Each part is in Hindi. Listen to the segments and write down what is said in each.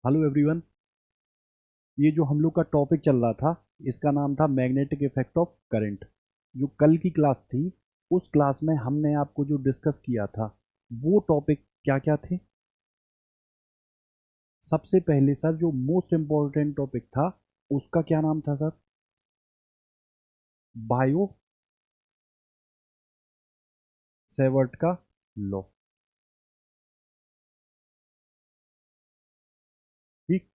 Hello everyone. ये जो हम लोग का टॉपिक चल रहा था इसका नाम था मैग्नेटिक इफेक्ट ऑफ करंट। जो कल की क्लास थी उस क्लास में हमने आपको जो डिस्कस किया था वो टॉपिक क्या क्या थे। सबसे पहले सर जो मोस्ट इम्पोर्टेंट टॉपिक था उसका क्या नाम था सर? बायो सेवर्ट का लॉ। ठीक।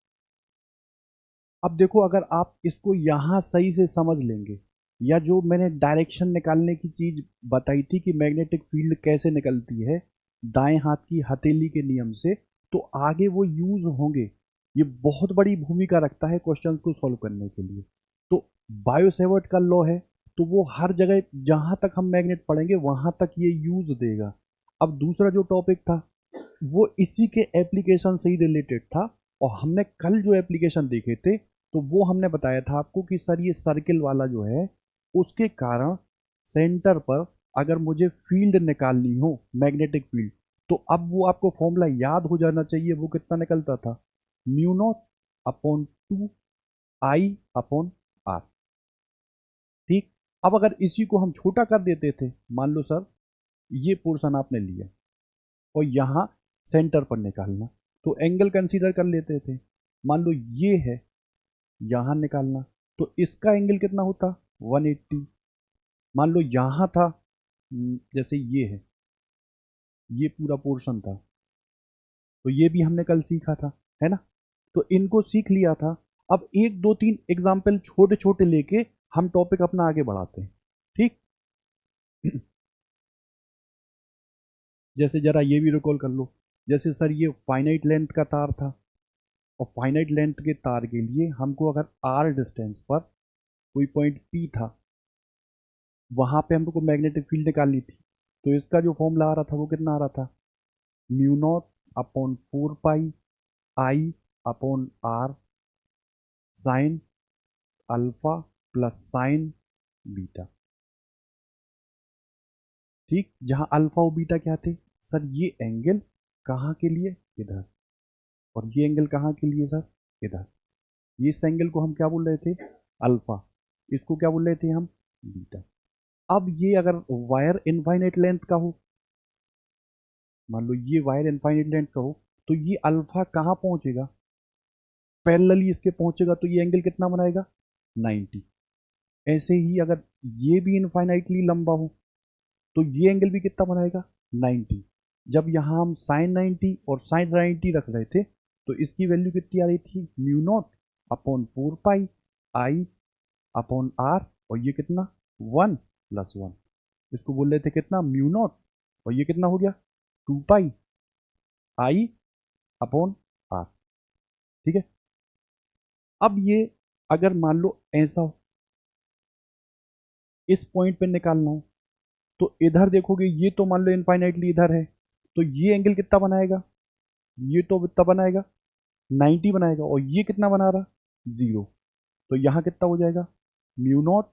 अब देखो अगर आप इसको यहाँ सही से समझ लेंगे या जो मैंने डायरेक्शन निकालने की चीज बताई थी कि मैग्नेटिक फील्ड कैसे निकलती है दाएं हाथ की हथेली के नियम से, तो आगे वो यूज होंगे। ये बहुत बड़ी भूमिका रखता है क्वेश्चंस को सॉल्व करने के लिए। तो बायोसेवर्ट का लॉ है तो वो हर जगह जहां तक हम मैग्नेट पढ़ेंगे वहां तक ये यूज देगा। अब दूसरा जो टॉपिक था वो इसी के एप्लीकेशन से ही रिलेटेड था। और हमने कल जो एप्लीकेशन देखे थे तो वो हमने बताया था आपको कि सर ये सर्किल वाला जो है उसके कारण सेंटर पर अगर मुझे फील्ड निकालनी हो मैग्नेटिक फील्ड तो अब वो आपको फॉर्मूला याद हो जाना चाहिए। वो कितना निकलता था? Mu naught upon 2 I upon R। ठीक। अब अगर इसी को हम छोटा कर देते थे, मान लो सर ये पोर्शन आपने लिया और यहाँ सेंटर पर निकालना, तो एंगल कंसीडर कर लेते थे। मान लो ये है, यहाँ निकालना, तो इसका एंगल कितना होता? 180। मान लो यहाँ था, जैसे ये है, ये पूरा पोर्शन था, तो ये भी हमने कल सीखा था, है ना? तो इनको सीख लिया था। अब एक दो तीन एग्जाम्पल छोटे छोटे लेके हम टॉपिक अपना आगे बढ़ाते हैं। ठीक। जैसे जरा ये भी रिकॉल कर लो। जैसे सर ये फाइनाइट लेंथ का तार था और फाइनाइट लेंथ के तार के लिए हमको अगर आर डिस्टेंस पर कोई पॉइंट पी था वहां पे हमको मैग्नेटिक फील्ड निकालनी थी, तो इसका जो फॉर्मूला आ रहा था वो कितना आ रहा था? Mu naught upon 4 pi I upon R sign alpha plus sine beta. ठीक। जहां अल्फा और बीटा क्या थे सर? ये एंगल कहाँ के लिए? इधर। और ये एंगल कहाँ के लिए सर? इधर। ये इस एंगल को हम क्या बोल रहे थे? अल्फा। इसको क्या बोल रहे थे हम? बीटा। अब ये अगर वायर इनफाइनाइट लेंथ का हो, मान लो ये वायर इनफाइनाइट लेंथ का हो, तो ये अल्फा कहाँ पहुंचेगा? पैरेलली इसके पहुंचेगा, तो ये एंगल कितना बनाएगा? 90। ऐसे ही अगर ये भी इनफाइनाइटली लंबा हो तो ये एंगल भी कितना बनाएगा? 90। जब यहाँ हम साइन 90 और साइन 90 रख रहे थे तो इसकी वैल्यू कितनी आ रही थी? Mu naught upon 4 pi I upon R। और ये कितना? 1+1। इसको बोल रहे थे कितना? Mu naught. और ये कितना हो गया? 2 पाई I अपॉन R। ठीक है। अब ये अगर मान लो ऐसा हो, इस पॉइंट पे निकालना हो, तो इधर देखोगे ये तो मान लो इनफाइनाइटली इधर है, तो ये एंगल कितना बनाएगा? ये तो कितना बनाएगा? 90 बनाएगा। और ये कितना बना रहा? 0। तो यहाँ कितना हो जाएगा? Mu naught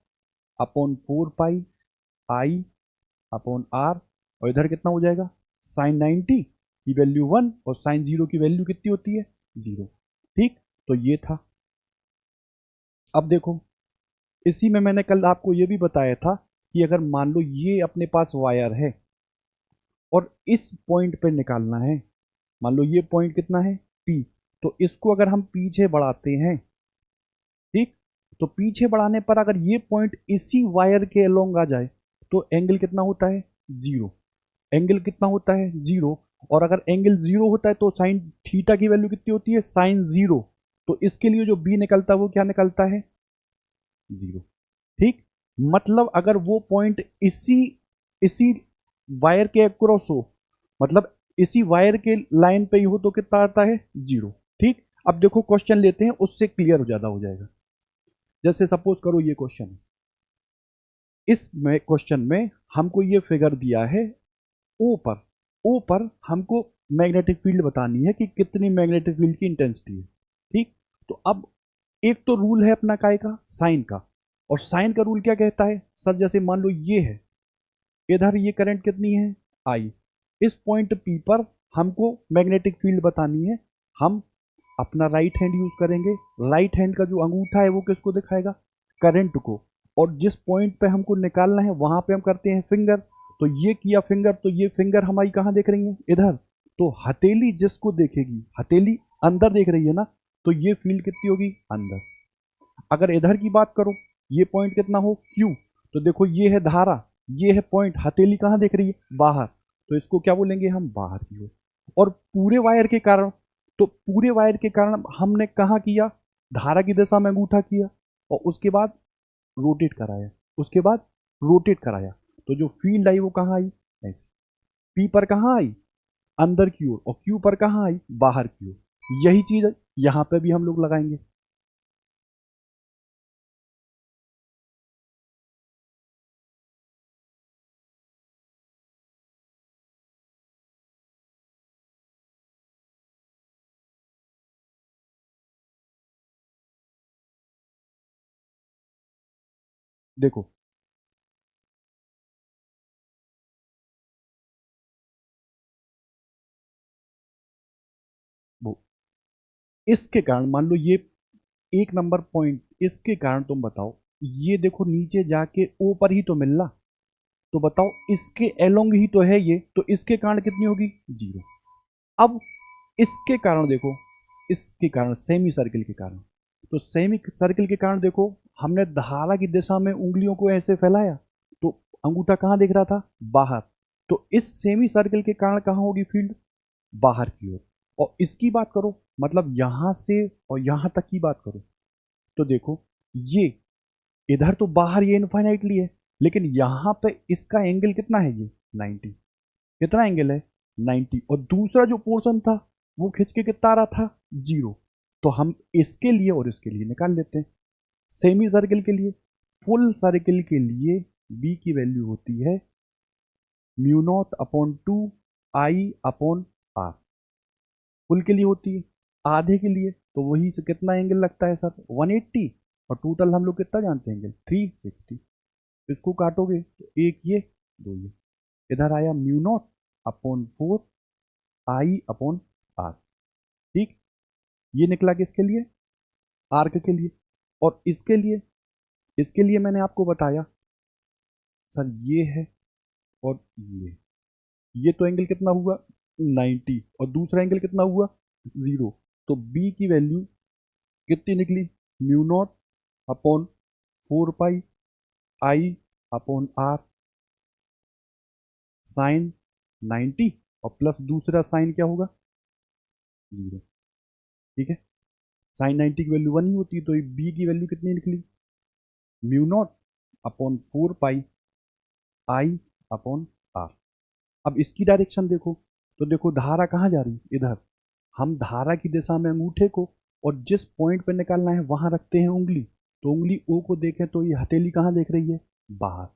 upon 4 pi I upon R। और इधर कितना हो जाएगा? साइन 90 की वैल्यू 1 और साइन 0 की वैल्यू कितनी होती है? 0। ठीक। तो ये था। अब देखो इसी में मैंने कल आपको ये भी बताया था कि अगर मान लो ये अपने पास वायर है और इस पॉइंट पे निकालना है, मान लो ये पॉइंट कितना है? P। तो इसको अगर हम पीछे बढ़ाते हैं, ठीक, तो पीछे बढ़ाने पर अगर ये पॉइंट इसी वायर के अलोंग आ जाए तो एंगल कितना होता है? 0। एंगल कितना होता है? 0। और अगर एंगल 0 होता है तो साइन थीटा की वैल्यू कितनी होती है? साइन 0। तो इसके लिए जो बी निकलता है वो क्या निकलता है? 0। ठीक। मतलब अगर वो पॉइंट इसी इसी वायर के अक्रॉस हो, मतलब इसी वायर के लाइन पे ही हो, तो कितना आता है? 0। ठीक। अब देखो क्वेश्चन लेते हैं, उससे क्लियर ज्यादा हो जाएगा। जैसे सपोज करो ये क्वेश्चन है, इस क्वेश्चन में हमको ये फिगर दिया है ओ पर। ओ पर हमको मैग्नेटिक फील्ड बतानी है कि कितनी मैग्नेटिक फील्ड की इंटेंसिटी है। ठीक। तो अब एक तो रूल है अपना काय का? साइन का। और साइन का रूल क्या कहता है सर? जैसे मान लो ये है, इधर ये करंट कितनी है? I। इस पॉइंट P पर हमको मैग्नेटिक फील्ड बतानी है। हम अपना राइट हैंड यूज करेंगे। राइट हैंड का जो अंगूठा है वो किसको दिखाएगा? करंट को। और जिस पॉइंट पे हमको निकालना है वहां पे हम करते हैं फिंगर। तो ये किया फिंगर, तो ये फिंगर हमारी कहाँ देख रही है? इधर। तो हथेली जिसको देखेगी, हथेली अंदर देख रही है ना, तो ये फील्ड कितनी होगी? अंदर। अगर इधर की बात करो, ये पॉइंट कितना हो? Q। तो देखो ये है धारा, ये है पॉइंट, हथेली कहाँ देख रही है? बाहर। तो इसको क्या बोलेंगे हम? बाहर की ओर। और पूरे वायर के कारण, तो पूरे वायर के कारण हमने कहाँ किया? धारा की दिशा में अंगूठा किया और उसके बाद रोटेट कराया, उसके बाद रोटेट कराया। तो जो फील्ड आई वो कहाँ आई? ऐसी। P पर कहाँ आई? अंदर की ओर। और Q पर कहाँ आई? बाहर की ओर। यही चीज यहां पे भी हम लोग लगाएंगे। देखो वो इसके कारण मान लो ये एक नंबर पॉइंट, इसके कारण तुम बताओ, ये देखो नीचे जाके ओ पर ही तो मिलना। तो बताओ इसके एलोंग ही तो है ये, तो इसके कारण कितनी होगी? 0। अब इसके कारण देखो, इसके कारण सेमी सर्किल के कारण, तो सेमी सर्किल के कारण देखो हमने धारा की दिशा में उंगलियों को ऐसे फैलाया, तो अंगूठा कहाँ दिख रहा था? बाहर। तो इस सेमी सर्किल के कारण कहाँ होगी फील्ड? बाहर की ओर। और इसकी बात करो, मतलब यहां से और यहां तक की बात करो, तो देखो ये इधर तो बाहर ये इनफाइनाइटली है, लेकिन यहां पे इसका एंगल कितना है? ये 90। कितना एंगल है? 90। और दूसरा जो पोर्शन था वो खिंच के कितना आ रहा था? 0। तो हम इसके लिए और इसके लिए निकाल लेते हैं। सेमी सर्किल के लिए, फुल सर्किल के लिए बी की वैल्यू होती है mu not upon 2 I upon R. Full के लिए होती है, आधे के लिए तो वही से कितना एंगल लगता है सर? 180। और टोटल हम लोग कितना जानते हैं एंगल? 360। इसको काटोगे तो एक ये, दो ये, इधर आया mu not upon 4 I upon R. ठीक, ये निकला किसके लिए? आर्क के लिए। और इसके लिए मैंने आपको बताया सर ये है और ये तो एंगल कितना हुआ? 90। और दूसरा एंगल कितना हुआ? 0। तो बी की वैल्यू कितनी निकली? Mu not upon 4 pi I upon R sine 90, और प्लस दूसरा साइन क्या होगा? 0। ठीक है, साइन 90 की वैल्यू 1 ही होती है, तो बी की वैल्यू कितनी निकली? Mu not upon 4 pi I upon R. अब इसकी डायरेक्शन देखो, तो देखो धारा कहाँ जा रही है? इधर। हम धारा की दिशा में अंगूठे को और जिस पॉइंट पर निकालना है वहां रखते हैं उंगली। तो उंगली ओ को देखें तो ये हथेली कहाँ देख रही है? बाहर।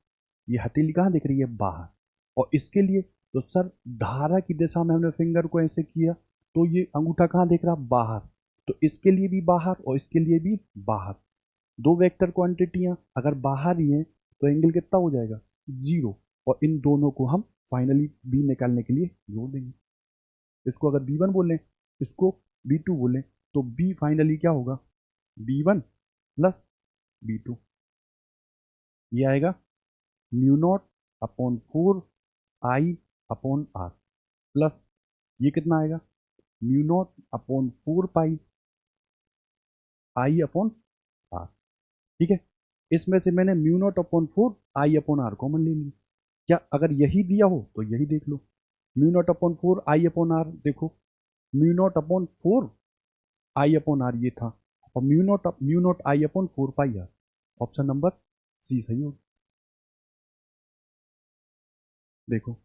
ये हथेली कहाँ देख रही है? बाहर। और इसके लिए तो सर धारा की दिशा में हमने फिंगर को ऐसे किया, तो ये अंगूठा कहाँ देख रहा? बाहर। तो इसके लिए भी बाहर और इसके लिए भी बाहर। दो वेक्टर क्वांटिटियां अगर बाहर ही हैं तो एंगल कितना हो जाएगा? 0। और इन दोनों को हम फाइनली बी निकालने के लिए जोड़ देंगे। इसको अगर B1 बोलें, इसको B2 बोलें, तो B फाइनली क्या होगा? B1 plus B2। ये आएगा mu not upon 4 I upon R plus ये कितना आएगा? Mu not upon 4 pi I upon R. ठीक है, इसमें से मैंने mu not upon 4 I upon R common ले लिया। क्या अगर यही दिया हो तो यही देख लो, mu not upon 4 I upon R देखो, mu not upon 4 I upon R ये था, और mu naught I upon 4 pi R. Option number C सही होगा। देखो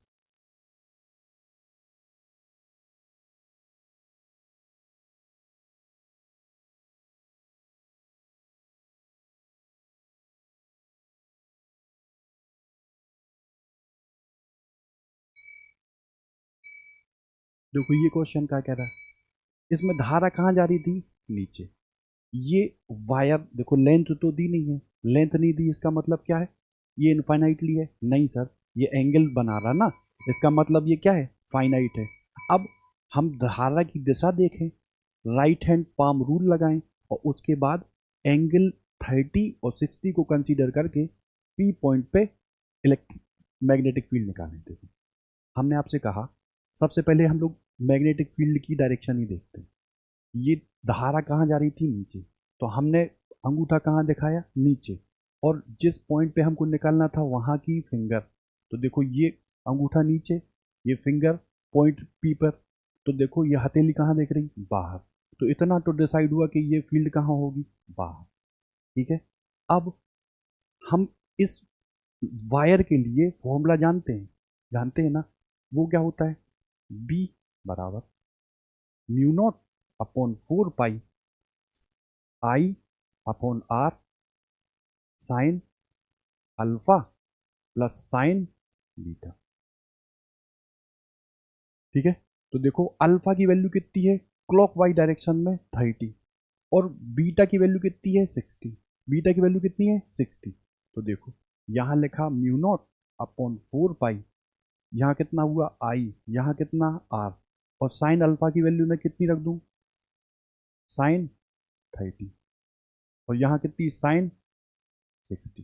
देखो ये क्वेश्चन क्या कह रहा है, इसमें धारा कहाँ जा रही थी? नीचे। ये वायर देखो लेंथ तो दी नहीं है, लेंथ नहीं दी, इसका मतलब क्या है? ये इनफाइनाइटली है? नहीं सर, ये एंगल बना रहा ना, इसका मतलब ये क्या है? फाइनाइट है। अब हम धारा की दिशा देखें, राइट हैंड पाम रूल लगाएं और उसके बाद एंगल 30 और 60 को कंसीडर करके पी पॉइंट पे इलेक्ट्रिक मैग्नेटिक फील्ड निकालें। देखो हमने आपसे कहा सबसे पहले हम लोग मैग्नेटिक फील्ड की डायरेक्शन ही देखते हैं। ये धारा कहाँ जा रही थी? नीचे। तो हमने अंगूठा कहाँ दिखाया? नीचे। और जिस पॉइंट पे हमको निकालना था वहाँ की फिंगर, तो देखो ये अंगूठा नीचे, ये फिंगर पॉइंट पी पर, तो देखो ये हथेली कहाँ दिख रही? बाहर। तो इतना तो डिसाइड हुआ कि ये फील्ड कहाँ होगी? बाहर। ठीक है। अब हम इस वायर के लिए फॉर्मूला जानते हैं ना? वो क्या होता है? बी बराबर mu not upon 4 pi I upon R sine alpha plus sine beta. ठीक है। तो देखो अल्फा की वैल्यू कितनी है क्लॉकवाइज डायरेक्शन में? 30। और बीटा की वैल्यू कितनी है? 60। बीटा की वैल्यू कितनी है? 60। तो देखो यहां लिखा म्यू नॉट अपॉन 4 पाई, यहाँ कितना हुआ? आई, यहाँ कितना? आर। और साइन अल्फा की वैल्यू मैं कितनी रख दूं? साइन 30। और यहाँ कितनी? साइन 60।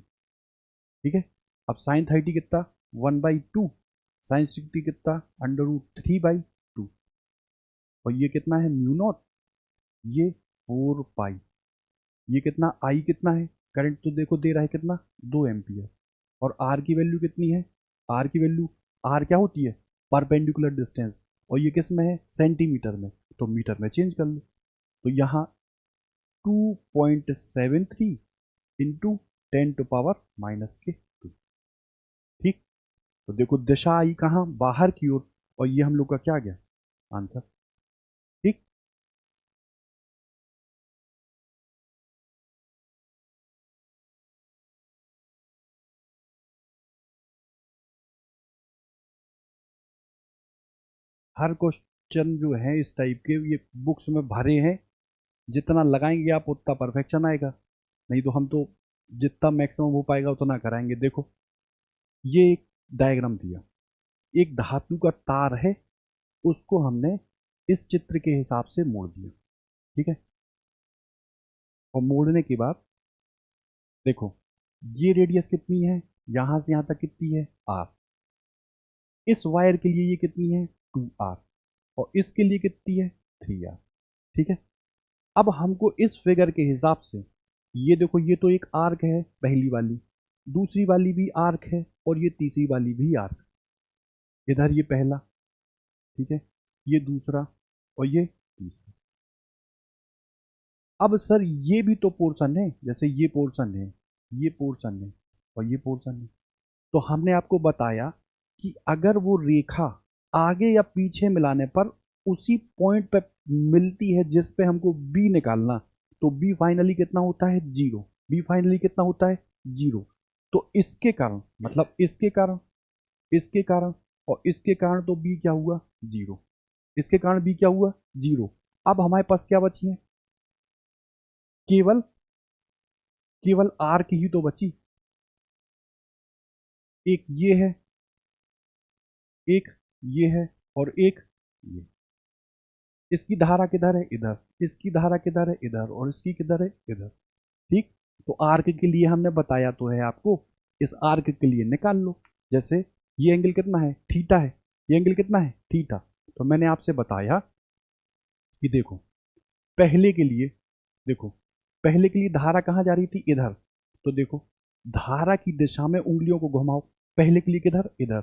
ठीक है। अब साइन 30 कितना? 1/2। साइन 60 कितना? √3/2। और ये कितना है? Mu not. ये 4 पाई। ये कितना? आई कितना है? करंट तो देखो दे रहा है कितना? 2 एम्पियर। और आर की वैल्यू कितनी है? आर की वैल्यू, आर क्या होती है? Perpendicular distance. और ये किस में है? सेंटीमीटर में। तो मीटर में चेंज कर लो। तो यहाँ 2.73 इंटू 10⁻⁻²। ठीक। तो देखो दिशा आई कहाँ? बाहर की ओर। और ये हम लोग का क्या आ गया? आंसर। ठीक। हर क्वेश्चन जो है इस टाइप के ये बुक्स में भरे हैं, जितना लगाएंगे आप उतना परफेक्शन आएगा। नहीं तो हम तो जितना मैक्सिमम हो पाएगा उतना कराएंगे। देखो ये एक डायग्राम दिया, एक धातु का तार है, उसको हमने इस चित्र के हिसाब से मोड़ दिया। ठीक है। और मोड़ने के बाद देखो ये रेडियस कितनी है? यहां से यहां तक कितनी है? आर। इस वायर के लिए ये कितनी है? 2r। और इसके लिए कितनी है? 3r। ठीक है। अब हमको इस फिगर के हिसाब से, ये देखो ये तो एक आर्क है पहली वाली, दूसरी वाली भी आर्क है, और ये तीसरी वाली भी आर्क। इधर ये पहला, ठीक है, ये दूसरा, और ये तीसरा। अब सर ये भी तो पोर्शन है, जैसे ये पोर्शन है, ये पोर्शन है, और ये पोर्शन है। तो हमने आपको बताया कि अगर वो रेखा आगे या पीछे मिलाने पर उसी पॉइंट पे मिलती है जिस पे हमको बी निकालना, तो बी फाइनली कितना होता है? 0। बी फाइनली कितना होता है? 0। तो इसके कारण, मतलब इसके कारण और इसके कारण, तो बी क्या हुआ? 0। इसके कारण बी क्या हुआ? 0। अब हमारे पास क्या बची है? केवल केवल आर की ही तो बची। एक ये है, एक ये है, और एक ये। इसकी धारा किधर है? इधर। इसकी धारा किधर है? इधर। और इसकी किधर है? इधर। ठीक। तो आर्क के लिए हमने बताया तो है आपको, इस आर्क के लिए निकाल लो। जैसे ये एंगल कितना है? थीटा है। ये एंगल कितना है? थीटा। तो मैंने आपसे बताया कि देखो पहले के लिए, देखो पहले के लिए धारा कहाँ जा रही थी? इधर। तो देखो धारा की दिशा में उंगलियों को घुमाओ। पहले के लिए किधर? इधर।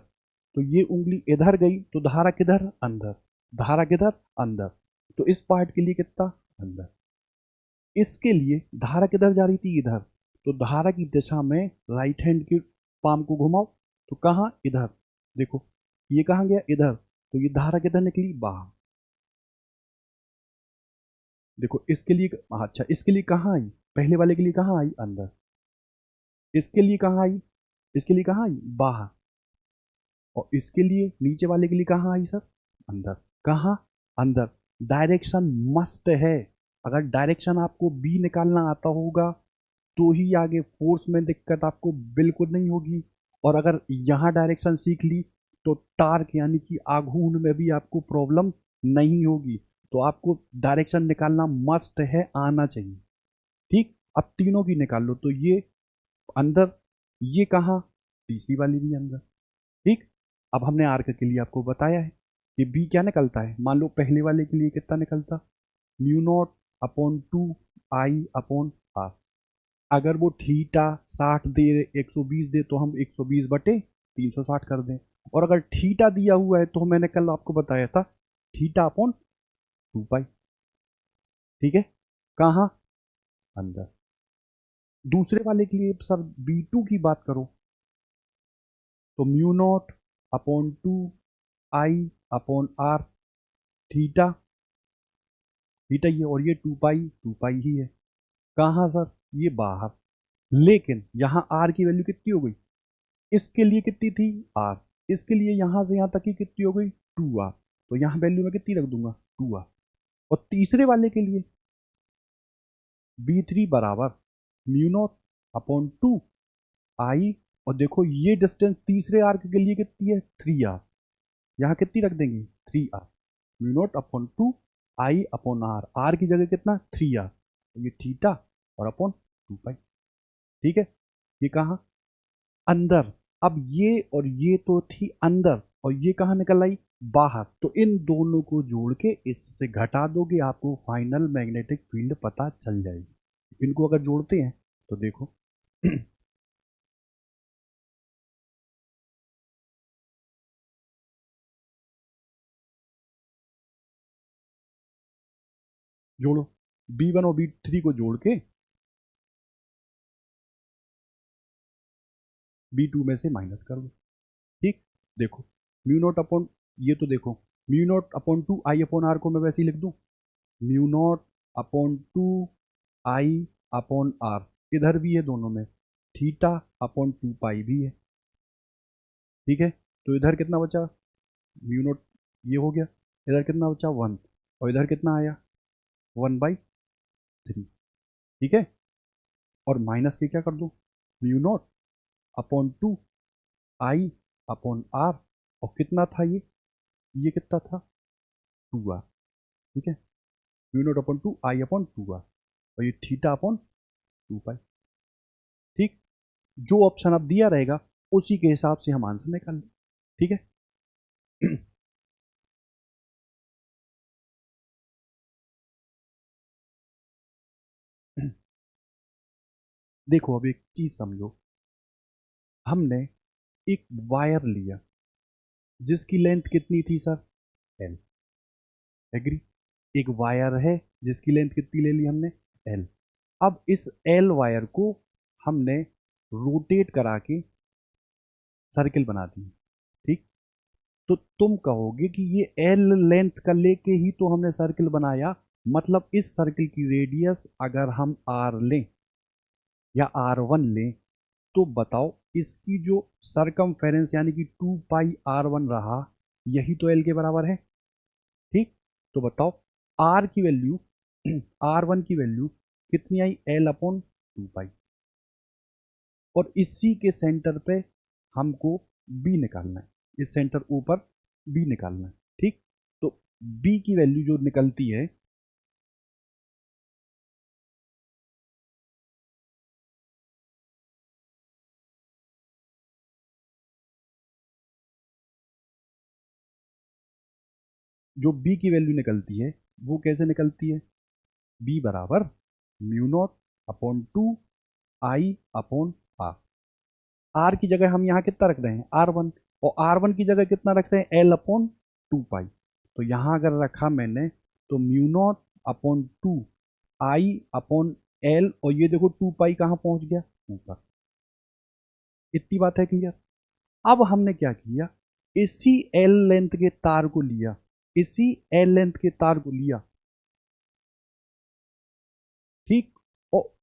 तो ये उंगली इधर गई तो धारा किधर? अंदर। धारा किधर? अंदर। तो इस पार्ट के लिए कितना? अंदर। इसके लिए धारा किधर जा रही थी? इधर। तो धारा की दिशा में राइट हैंड की पाम को घुमाओ, तो कहाँ? इधर। देखो ये कहाँ गया? इधर। तो ये धारा किधर निकली? बाहर। देखो इसके लिए, अच्छा इसके लिए कहाँ आई? पहले वाले के लिए कहाँ आई? अंदर। इसके लिए कहाँ आई? इसके लिए कहाँ आई? बाहर। और इसके लिए नीचे वाले के लिए कहाँ आई सर? अंदर। कहाँ? अंदर। डायरेक्शन मस्ट है। अगर डायरेक्शन आपको बी निकालना आता होगा तो ही आगे फोर्स में दिक्कत आपको बिल्कुल नहीं होगी। और अगर यहाँ डायरेक्शन सीख ली तो टार्क यानी कि आघूर्ण में भी आपको प्रॉब्लम नहीं होगी। तो आपको डायरेक्शन निकालना मस्ट है, आना चाहिए। ठीक, अब तीनों की निकाल लो, तो ये अंदर, ये कहाँ, तीसरी वाली भी अंदर। ठीक, अब हमने आर्क के लिए आपको बताया है कि बी क्या निकलता है। मान लो पहले वाले के लिए कितना निकलता, म्यू नॉट अपॉन 2 I/r। अगर वो थीटा 60 दे, 120 दे, तो हम 120/360 कर दें। और अगर थीटा दिया हुआ है तो मैंने कल आपको बताया था थीटा अपॉन 2 पाई। ठीक है, कहाँ, अंदर। दूसरे वाले के लिए सर B2 की बात करो, तो mu naught upon 2I/r theta, theta ये, और ये 2 पाई ही है। कहाँ सर, ये बाहर। लेकिन यहाँ r की वैल्यू कितनी हो गई, इसके लिए कितनी थी r, इसके लिए यहाँ से यहाँ तक की कितनी हो गई 2r, तो यहाँ वैल्यू मैं कितनी रख दूंगा 2r। और तीसरे वाले के लिए B3 बराबर म्यू नॉट अपॉन 2I, और देखो ये डिस्टेंस तीसरे आर्क के लिए कितनी है 3r, यहाँ कितनी रख देंगे 3r। Mu naught upon 2I/r, r की जगह कितना 3r, ये थीटा और अपॉन 2 पाई। ठीक है, ये कहाँ, अंदर। अब ये और ये तो थी अंदर, और ये कहाँ निकल आई बाहर, तो इन दोनों को जोड़ के इससे घटा दोगे, आपको फाइनल मैग्नेटिक फील्ड पता चल जाएगी। इनको अगर जोड़ते हैं तो देखो जोड़ो, B1 और B3 को जोड़ के B2 में से माइनस कर दो। ठीक, देखो म्यू नॉट अपॉन, ये तो देखो म्यू नॉट अपॉन 2I/r को मैं वैसे ही लिख दूं, म्यू नॉट अपॉन 2I/r, इधर भी है दोनों में, थीटा अपॉन 2 पाई भी है। ठीक है, तो इधर कितना बचा, म्यू नॉट ये हो गया, इधर कितना बचा 1, और इधर कितना आया 1/3। ठीक है, और माइनस के क्या कर दो, म्यू नॉट अपॉन 2I/r, और कितना था ये कितना था 2r। ठीक है, म्यू नॉट अपॉन 2I/2r, और ये थीटा अपॉन 2 पाई। ठीक, जो ऑप्शन अब दिया रहेगा उसी के हिसाब से हम आंसर निकाल लें। ठीक है देखो अब एक चीज समझो, हमने एक वायर लिया जिसकी लेंथ कितनी थी सर L, एग्री। एक वायर है जिसकी लेंथ कितनी ले ली हमने L। अब इस L वायर को हमने रोटेट करा के सर्किल बना दी। ठीक, तो तुम कहोगे कि ये L लेंथ का लेके ही तो हमने सर्किल बनाया, मतलब इस सर्किल की रेडियस अगर हम R लें या R1 लें, तो बताओ इसकी जो सरकमफेरेंस यानी कि 2 पाई R1 रहा, यही तो L के बराबर है। ठीक, तो बताओ R की वैल्यू R1 की वैल्यू कितनी आई L/2 पाई, और इसी के सेंटर पे हमको B निकालना है, इस सेंटर ऊपर B निकालना है। ठीक, तो B की वैल्यू जो निकलती है, जो B की वैल्यू निकलती है वो कैसे निकलती है, B बराबर mu not upon 2I/r। R की जगह हम यहाँ कितना रख रहे हैं R1, और R1 की जगह कितना रख रहे हैं L/2 पाई। तो यहाँ अगर रखा मैंने तो म्यू नॉट अपॉन 2I/L, और ये देखो 2 पाई कहाँ पहुंच गया ऊपर। इतनी बात है क्लियर। अब हमने क्या किया, इसी L लेंथ के तार को लिया, इसी L लेंथ के तार को लिया। ठीक, और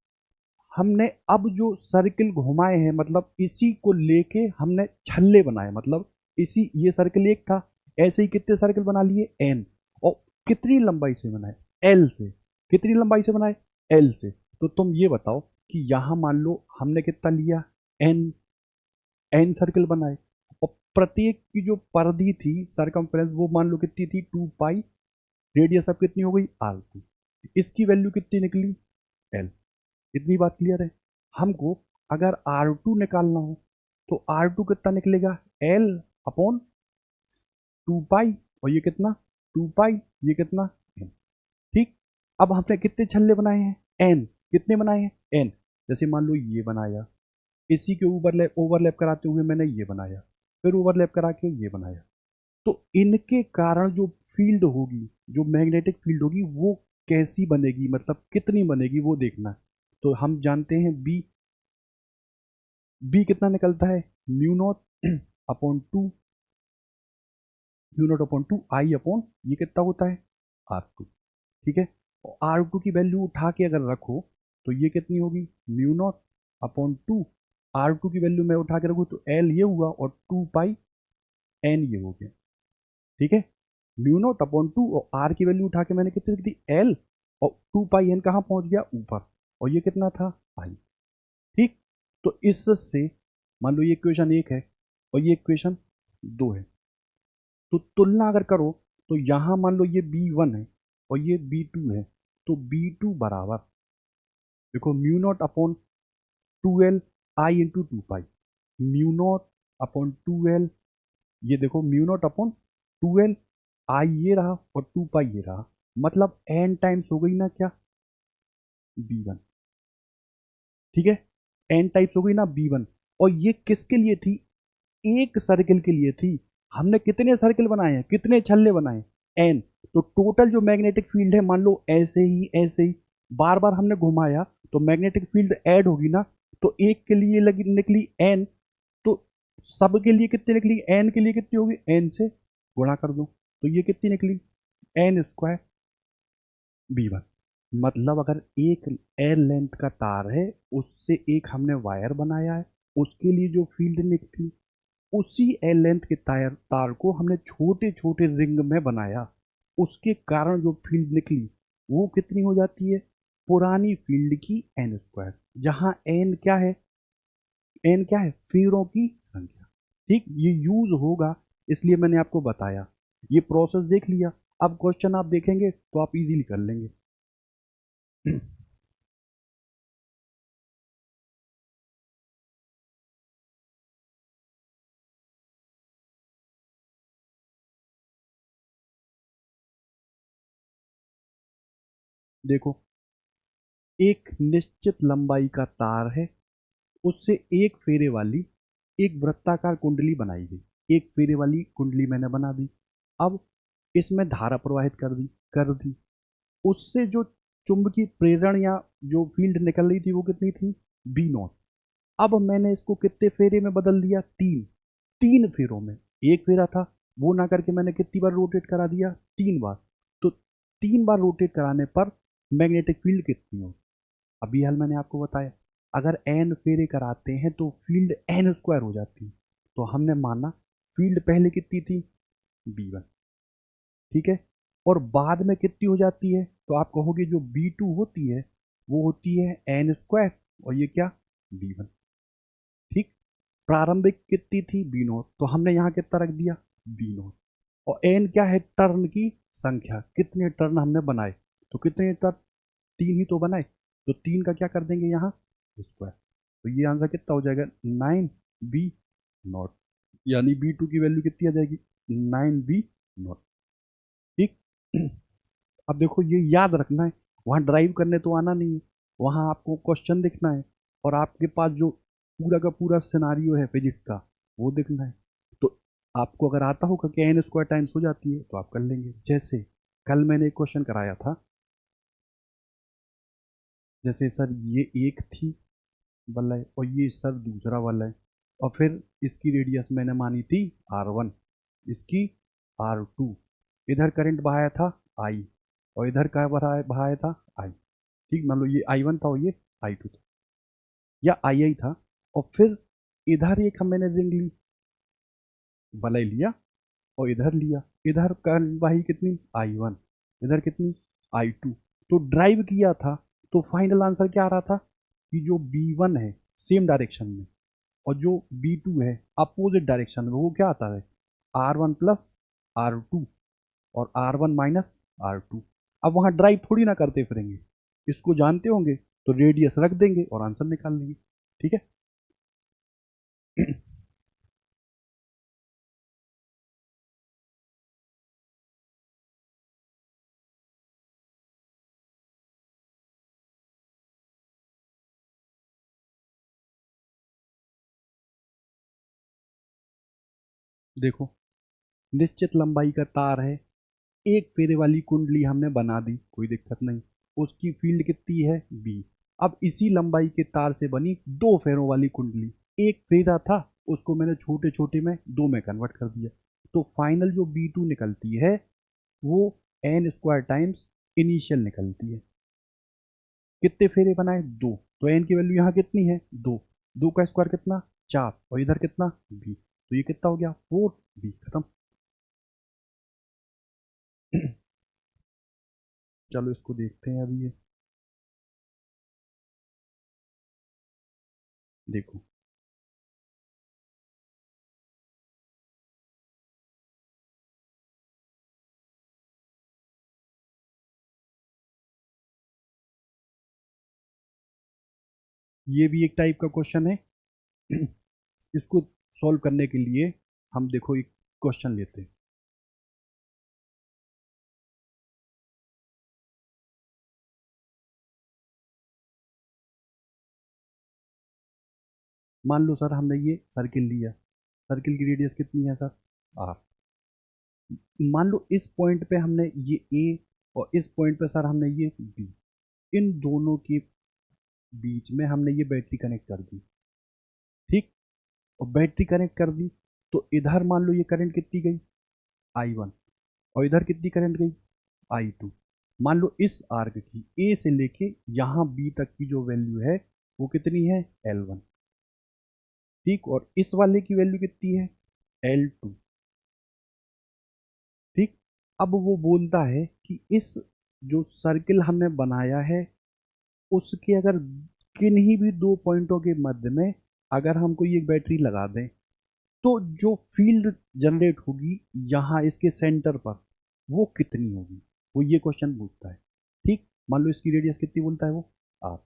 हमने अब जो सर्किल घुमाए हैं, मतलब इसी को लेके हमने छल्ले बनाए, मतलब इसी, ये सर्किल एक था, ऐसे ही कितने सर्किल बना लिए n, और कितनी लंबाई से बनाए L से, कितनी लंबाई से बनाए L से। तो तुम ये बताओ कि यहां मान लो हमने कितना लिया n, n सर्किल बनाए, और प्रत्येक की जो परिधि थी सरकमफ्रेंस वो मान लो कितनी थी 2 पाई रेडियस अब कितनी हो गई R2, इसकी वैल्यू कितनी निकली L। इतनी बात क्लियर है। हमको अगर R2 निकालना हो तो R2 कितना निकलेगा L अपॉन 2 पाई, और ये कितना 2 पाई, ये कितना N। ठीक, अब हमने कितने छल्ले बनाए हैं N, कितने बनाए हैं N। जैसे मान लो ये बनाया, इसी के ओवरलैप कराते हुए मैंने ये बनाया, फिर ओवरलैप करा के ये बनाया, तो इनके कारण जो फील्ड होगी, जो मैग्नेटिक फील्ड होगी वो कैसी बनेगी, मतलब कितनी बनेगी वो देखना है। तो हम जानते हैं बी कितना निकलता है mu not upon two I upon ये कितना होता है R2। ठीक है, और R2 की वैल्यू उठा के अगर रखो तो ये कितनी होगी म्यू नॉट अपॉन 2, R2 की वैल्यू मैं उठा के रखूँ तो L ये हुआ और 2 पाई N ये हो गया। ठीक है, म्यू नॉट अपॉन 2 और R की वैल्यू उठा के मैंने कितनी लिख दी L, और 2 पाई N कहाँ पहुंच गया ऊपर, और ये कितना था I। ठीक, तो इससे मान लो ये इक्वेशन 1 है और ये इक्वेशन 2 है, तो तुलना अगर करो तो यहां मान लो ये B1 है और ये B2 है, तो B2 बराबर देखो mu not upon 2L I into 2 pi, mu naught upon 2L, ये देखो म्यू नॉट अपॉन 2L आई ये रहा और 2 पाई ये रहा, मतलब N टाइम्स हो गई ना क्या B1। ठीक है, N टाइप्स हो गई ना B1, और ये किसके लिए थी, एक सर्किल के लिए थी। हमने कितने सर्किल बनाए हैं, कितने छल्ले बनाए N, तो टोटल जो मैग्नेटिक फील्ड है मान लो ऐसे ही बार बार हमने घुमाया तो मैग्नेटिक फील्ड ऐड होगी ना, तो एक के लिए लगी निकली N, तो सब के लिए कितनी निकली N के लिए कितनी होगी N से गुणा कर दो, तो ये कितनी निकली N² B1। मतलब अगर एक एल लेंथ का तार है, उससे एक हमने वायर बनाया है, उसके लिए जो फील्ड निकली उसी एल लेंथ के तार को हमने छोटे छोटे रिंग में बनाया, उसके कारण जो फील्ड निकली वो कितनी हो जाती है पुरानी फील्ड की N², जहां एन क्या है फेरों की संख्या। ठीक, ये यूज होगा इसलिए मैंने आपको बताया, ये प्रोसेस देख लिया। अब क्वेश्चन आप देखेंगे तो आप इजीली कर लेंगे। देखो, एक निश्चित लंबाई का तार है, उससे एक फेरे वाली एक वृत्ताकार कुंडली बनाई गई, एक फेरे वाली कुंडली मैंने बना दी। अब इसमें धारा प्रवाहित कर दी, उससे जो चुंबकीय प्रेरण या जो फील्ड निकल रही थी वो कितनी थी B0। अब मैंने इसको कितने फेरे में बदल दिया, तीन फेरों में। एक फेरा था वो ना करके मैंने कितनी बार रोटेट करा दिया, 3 बार। तो 3 बार रोटेट कराने पर मैग्नेटिक फील्ड कितनी हो, अभी हाल मैंने आपको बताया अगर N फेरे कराते हैं तो फील्ड N² हो जाती है, तो हमने माना फील्ड पहले कितनी थी B1। ठीक है, और बाद में कितनी हो जाती है, तो आप कहोगे जो B2 होती है वो होती है N², और ये क्या B1। ठीक, प्रारंभिक कितनी थी B0, तो हमने यहाँ कितना रख दिया B0, और N क्या है टर्न की संख्या, कितने टर्न हमने बनाए, तो कितने टर्न 3 ही तो बनाए, तो 3 का क्या कर देंगे यहाँ स्क्वायर, तो ये आंसर कितना हो जाएगा 9B0, यानी B2 की वैल्यू कितनी आ जाएगी 9B0। ठीक, अब देखो ये याद रखना है, वहाँ ड्राइव करने तो आना नहीं है, वहाँ आपको क्वेश्चन देखना है और आपके पास जो पूरा का पूरा सिनारियो है फिजिक्स का वो देखना है। तो आपको अगर आता होगा कि N² टाइम्स हो जाती है तो आप कर लेंगे। जैसे कल मैंने एक क्वेश्चन कराया था, जैसे सर ये एक थी वलय और ये सर दूसरा वलय, और फिर इसकी रेडियस मैंने मानी थी R1, इसकी R2, इधर करंट बहाया था I और इधर का बहाया था I। ठीक, मान लो ये I1 था और ये I2 था या II था, और फिर इधर एक मैंने रिंग ली, वलय लिया, और इधर लिया, इधर करंट बही कितनी I1, इधर कितनी I2, तो ड्राइव किया था, तो फाइनल आंसर क्या आ रहा था कि जो B1 है सेम डायरेक्शन में और जो B2 है अपोजिट डायरेक्शन में, वो क्या आता है R1 प्लस R2 और R1 माइनस R2। अब वहाँ ड्राइव थोड़ी ना करते फिरेंगे, इसको जानते होंगे तो रेडियस रख देंगे और आंसर निकाल लेंगे। ठीक है। देखो, निश्चित लंबाई का तार है, एक फेरे वाली कुंडली हमने बना दी, कोई दिक्कत नहीं। उसकी फील्ड कितनी है, बी। अब इसी लंबाई के तार से बनी दो फेरों वाली कुंडली, एक फेरा था उसको मैंने छोटे छोटे में दो में कन्वर्ट कर दिया, तो फाइनल जो B2 निकलती है वो n स्क्वायर टाइम्स इनिशियल निकलती है। कितने फेरे बनाए, दो, तो n की वैल्यू यहाँ कितनी है, दो, दो का स्क्वायर कितना, चार, और इधर कितना, b, तो ये कितना हो गया, 4b। खत्म। चलो इसको देखते हैं अभी। ये देखो, ये भी एक टाइप का क्वेश्चन है। इसको सॉल्व करने के लिए हम देखो एक क्वेश्चन लेते हैं। मान लो सर हमने ये सर्किल लिया, सर्किल की रेडियस कितनी है सर, आर। मान लो इस पॉइंट पे हमने ये ए और इस पॉइंट पे सर हमने ये बी, इन दोनों के बीच में हमने ये बैटरी कनेक्ट कर दी। ठीक, और बैटरी कनेक्ट कर दी तो इधर मान लो ये करंट कितनी गई, I1, और इधर कितनी करंट गई, I2। मान लो इस आर्क की ए से लेके यहाँ बी तक की जो वैल्यू है वो कितनी है, L1। ठीक, और इस वाले की वैल्यू कितनी है, L2। ठीक, अब वो बोलता है कि इस जो सर्किल हमने बनाया है उसके अगर किन्हीं भी दो पॉइंटों के मध्य में अगर हम कोई एक बैटरी लगा दें तो जो फील्ड जनरेट होगी यहाँ इसके सेंटर पर वो कितनी होगी, वो ये क्वेश्चन पूछता है। ठीक, मान लो इसकी रेडियस कितनी बोलता है वो, आर।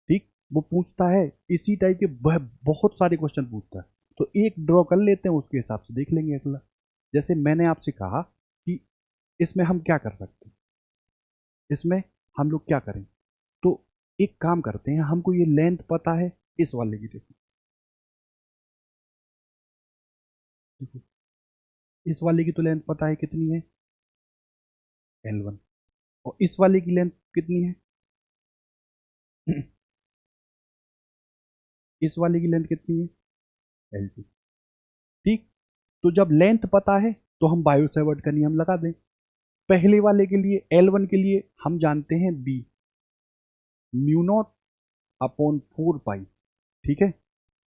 ठीक, वो पूछता है इसी टाइप के बहुत सारे क्वेश्चन पूछता है, तो एक ड्रॉ कर लेते हैं उसके हिसाब से देख लेंगे अगला। जैसे मैंने आपसे कहा कि इसमें हम क्या कर सकते हैं, इसमें हम लोग क्या करें, तो एक काम करते हैं, हमको ये लेंथ पता है इस वाले की, देखो देखो, इस वाले की तो लेंथ पता है कितनी है, L1, और इस वाले की लेंथ कितनी है, इस वाले की लेंथ कितनी है, L2। ठीक, तो जब लेंथ पता है तो हम बायो सेवर्ट का नियम लगा दें। पहले वाले के लिए L1 के लिए हम जानते हैं B, म्यू नॉट अपॉन 4 पाई। ठीक है,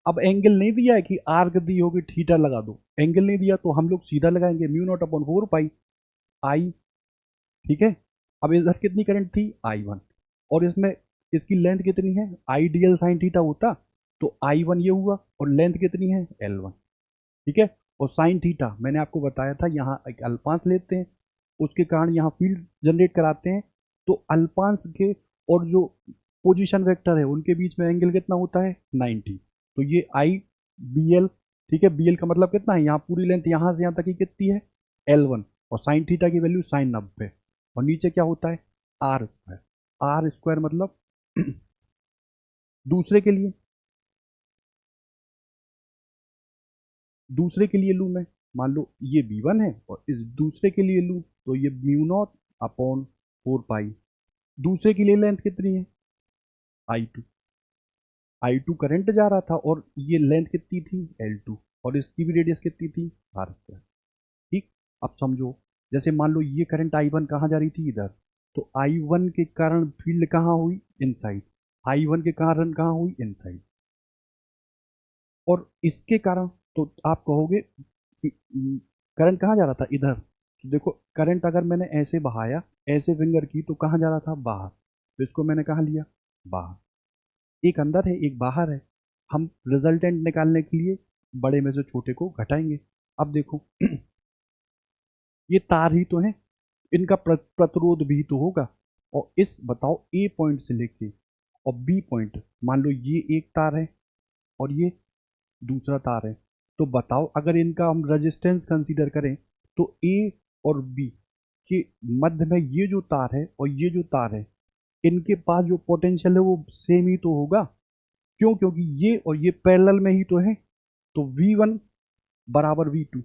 अब एंगल नहीं दिया है कि आर्क दी होगी थीटा लगा दो, एंगल नहीं दिया तो हम लोग सीधा लगाएंगे म्यू नॉट अपॉन 4 पाई आई। ठीक है, अब इधर कितनी करंट थी, I1, और इसमें इसकी लेंथ कितनी है, आइडियल साइन थीटा होता तो I1 ये हुआ, और लेंथ कितनी है, L1। ठीक है, और साइन थीटा मैंने आपको बताया था यहाँ एक अल्पांश लेते हैं, उसके कारण यहाँ फील्ड जनरेट कराते हैं, तो अल्पांश के और जो पोजीशन वेक्टर है उनके बीच में एंगल कितना होता है, 90। तो ये IBL। ठीक है, BL का मतलब कितना है, यहाँ पूरी लेंथ यहाँ से यहाँ तक की कितनी है, L1, और साइन थीटा की वैल्यू साइन 90, और नीचे क्या होता है, आर स्क्वायर। आर स्क्वायर मतलब दूसरे के लिए, दूसरे के लिए लूँ मैं, मान लो ये B1 है और इस दूसरे के लिए लूँ तो ये म्यू नॉट अपॉन 4 पाई, दूसरे के लिए लेंथ कितनी है, I2। I2 करंट जा रहा था और ये लेंथ कितनी थी, L2, और इसकी भी रेडियस कितनी थी, आर स्क्वायर। ठीक, अब समझो, जैसे मान लो ये करंट I1 कहाँ जा रही थी, इधर, तो I1 के कारण फील्ड कहाँ हुई, इनसाइड, I1 के कारण कहाँ हुई, इनसाइड, और इसके कारण तो आप कहोगे करंट कहाँ जा रहा था, इधर, तो देखो करंट अगर मैंने ऐसे बहाया, ऐसे फिंगर की तो कहाँ जा रहा था, बाहर, तो इसको मैंने कहाँ लिया, बाहर। एक अंदर है एक बाहर है, हम रिजल्टेंट निकालने के लिए बड़े में से छोटे को घटाएंगे। अब देखो, ये तार ही तो है, इनका प्रतिरोध भी तो होगा। और इस बताओ ए पॉइंट से लेके और बी पॉइंट, मान लो ये एक तार है और ये दूसरा तार है, तो बताओ अगर इनका हम रेजिस्टेंस कंसीडर करें तो ए और बी के मध्य में ये जो तार है और ये जो तार है, इनके पास जो पोटेंशियल है वो सेम ही तो होगा। क्यों? क्योंकि ये और ये पैरेलल में ही तो है। तो V1 बराबर V2।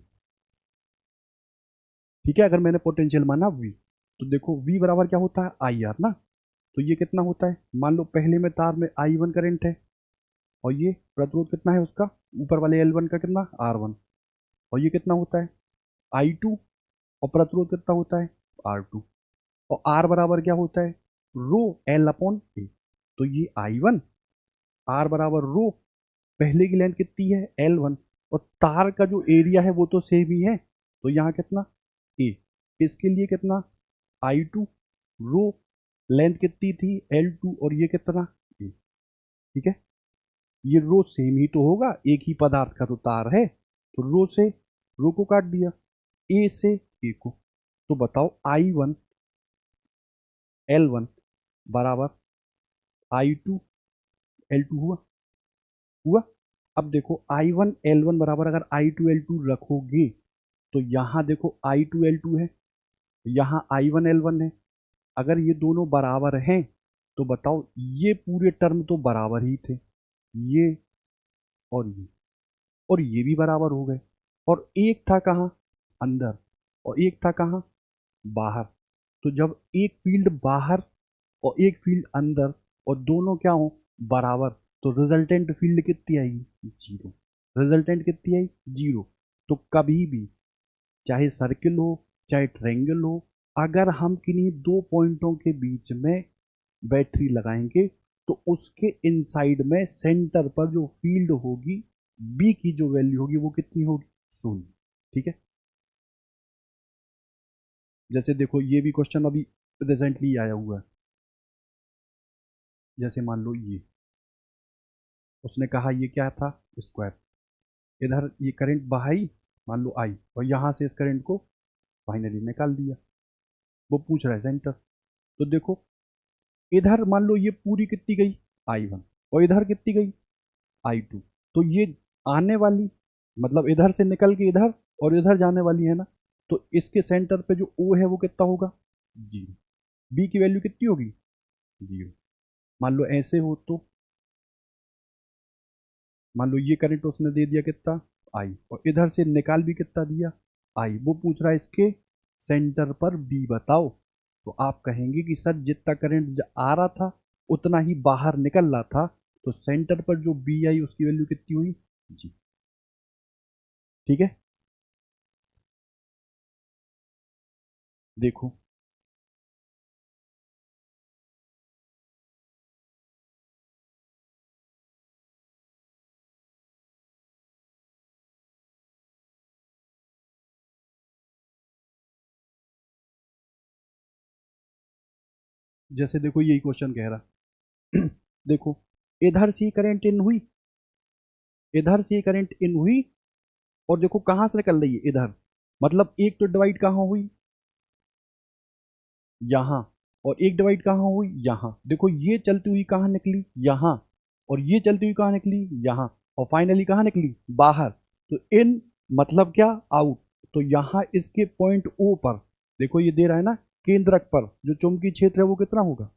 ठीक है, अगर मैंने पोटेंशियल माना V, तो देखो V बराबर क्या होता है, IR ना। तो ये कितना होता है, मान लो पहले में तार में I1 करंट है और ये प्रतिरोध कितना है उसका, ऊपर वाले L1 का कितना, R1। और ये कितना होता है, I2, और प्रतिरोध कितना होता है, R2। और R बराबर क्या होता है, रो L अपॉन ए। तो ये I1, R बराबर रो, पहले की लेंथ कितनी है, L1, और तार का जो एरिया है वो तो सेम ही है। तो यहाँ कितना, ए। इसके लिए कितना, I2, रो लेंथ कितनी थी, L2, और ये कितना, ए। ठीक है, ये रो सेम ही तो होगा, एक ही पदार्थ का तो तार है। तो रो से रो को काट दिया, ए से ए को। तो बताओ I1 L1 बराबर I2 L2 हुआ। हुआ। अब देखो I1 L1 बराबर अगर I2 L2 रखोगे तो यहाँ देखो I2 L2 है, यहाँ I1 L1 है। अगर ये दोनों बराबर हैं तो बताओ ये पूरे टर्म तो बराबर ही थे, ये और ये, और ये भी बराबर हो गए। और एक था कहाँ, अंदर, और एक था कहाँ, बाहर। तो जब एक फील्ड बाहर और एक फील्ड अंदर और दोनों क्या हो, बराबर, तो रिजल्टेंट फील्ड कितनी आएगी, जीरो। रिजल्टेंट कितनी आई, जीरो। तो कभी भी चाहे सर्किल हो चाहे ट्रायंगल हो, अगर हम किन्हीं दो पॉइंटों के बीच में बैटरी लगाएंगे तो उसके इनसाइड में सेंटर पर जो फील्ड होगी, बी की जो वैल्यू होगी वो कितनी होगी, शून्य। ठीक है, जैसे देखो ये भी क्वेश्चन अभी रिसेंटली आया हुआ है। जैसे मान लो ये, उसने कहा ये क्या था, स्क्वायर, इधर ये करंट बहाई, मान लो आई, और यहाँ से इस करंट को फाइनली निकाल दिया। वो पूछ रहा है सेंटर। तो देखो इधर मान लो ये पूरी कितनी गई, I1, और इधर कितनी गई, I2। तो ये आने वाली, मतलब इधर से निकल के इधर और इधर जाने वाली है ना। तो इसके सेंटर पे जो O है वो कितना होगा, जीरो। बी की वैल्यू कितनी होगी, जीरो। मान लो ऐसे हो तो मान लो ये करंट उसने दे दिया कितना, आई, और इधर से निकाल भी कितना दिया, आई। वो पूछ रहा है इसके सेंटर पर बी बताओ। तो आप कहेंगे कि सर जितना करंट आ रहा था उतना ही बाहर निकल रहा था, तो सेंटर पर जो बी आई उसकी वैल्यू कितनी हुई, जी। ठीक है, देखो जैसे देखो यही क्वेश्चन कह रहा देखो इधर से करंट इन हुई, इधर से करंट इन हुई, और देखो कहां से निकल रही है, इधर। मतलब एक तो डिवाइड कहां हुई, यहाँ, और एक डिवाइड कहाँ हुई, यहाँ। देखो ये चलती हुई कहाँ निकली, यहाँ, और ये चलती हुई कहाँ निकली, यहाँ, और फाइनली कहाँ निकली, बाहर। तो इन मतलब क्या, आउट। तो यहाँ इसके पॉइंट ओ पर देखो ये दे रहा है ना, केंद्रक पर जो चुंबकीय क्षेत्र है वो कितना होगा,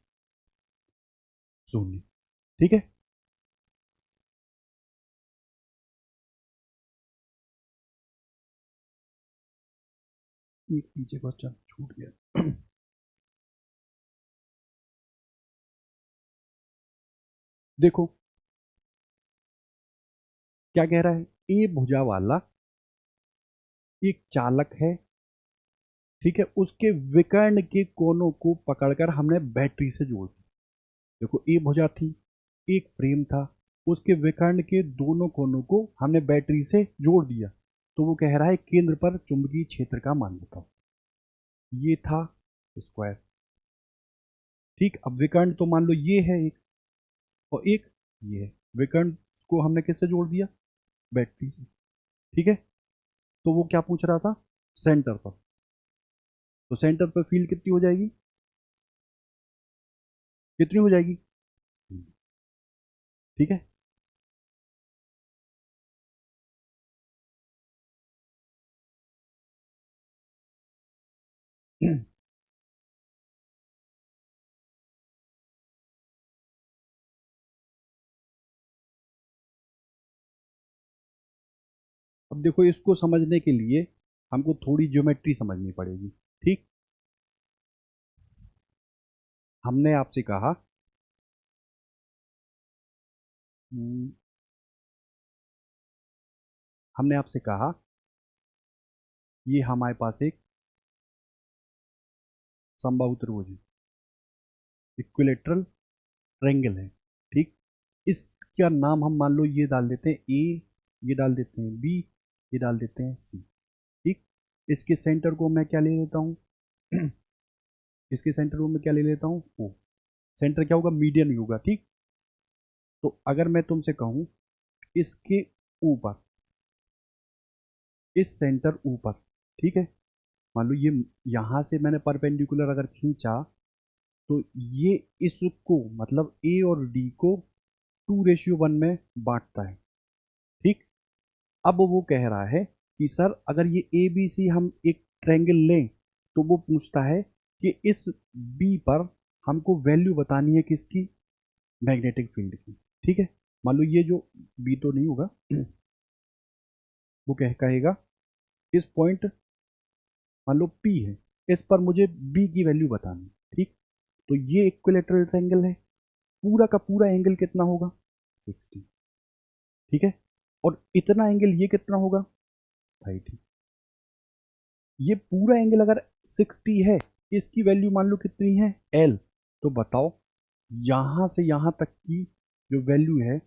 शून्य। ठीक है, एक पीछे क्वेश्चन छूट गया देखो क्या कह रहा है, ए भुजा वाला एक चालक है, ठीक है, उसके विकर्ण के कोनों को पकड़कर हमने बैटरी से जोड़ दिया। देखो ए भुजा थी, एक फ्रेम था, उसके विकर्ण के दोनों कोनों को हमने बैटरी से जोड़ दिया। तो वो कह रहा है केंद्र पर चुंबकीय क्षेत्र का मान बताओ। ये था स्क्वायर। ठीक, अब विकर्ण तो मान लो ये है एक, और एक ये है। विकर्ण को हमने किससे जोड़ दिया, बैटरी से। ठीक है, तो वो क्या पूछ रहा था, सेंटर पर। तो सेंटर पर फील्ड कितनी हो जाएगी, कितनी हो जाएगी, ठीक है। अब देखो, इसको समझने के लिए हमको थोड़ी ज्योमेट्री समझनी पड़ेगी, ठीक। हमने आपसे कहा हम्म, हमने आपसे कहा ये हमारे पास एक समबाहु त्रिभुज है, इक्विलेटरल ट्रायंगल है, ठीक। इसका नाम हम मान लो ये डाल देते हैं ए, ये डाल देते हैं बी, ये डाल देते हैं सी, ठीक। इसके सेंटर को मैं क्या ले लेता हूँ इसके सेंटर को मैं क्या ले लेता हूँ, ओ। सेंटर क्या होगा, मीडियन ही होगा, ठीक। तो अगर मैं तुमसे कहूँ इसके ऊपर, इस सेंटर ऊपर, ठीक है, मान लो ये यहां से मैंने परपेंडिकुलर अगर खींचा, तो ये इसको मतलब ए और डी को 2:1 में बांटता है, ठीक। अब वो कह रहा है कि सर अगर ये ए बी सी हम एक ट्रायंगल लें, तो वो पूछता है कि इस बी पर हमको वैल्यू बतानी है किसकी, मैग्नेटिक फील्ड की, ठीक है। मान लो ये जो बी तो नहीं होगा वो कहेगा इस पॉइंट, मान लो पी है, इस पर मुझे बी की वैल्यू बतानी, ठीक। तो ये इक्विलेटरल ट्रायंगल है, पूरा का पूरा एंगल कितना होगा, 60, ठीक है। और इतना एंगल ये कितना होगा, 30। ये पूरा एंगल अगर 60 है, इसकी वैल्यू मान लो कितनी है, एल। तो बताओ यहां से यहां तक की जो वैल्यू है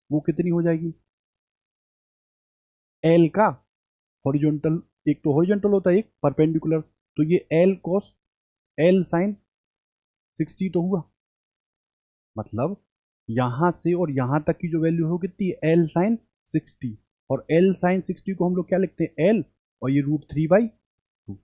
वो कितनी हो जाएगी, एल का हॉरिजॉन्टल, एक तो हॉरिजॉन्टल होता है एक परपेंडिकुलर, तो ये एल कॉस एल साइन 60 तो हुआ। मतलब यहां से और यहां तक की जो वैल्यू हो कितनी है, एल साइन 60। और एल साइन 60 को हम लोग क्या लिखते हैं, एल, और ये √3/2।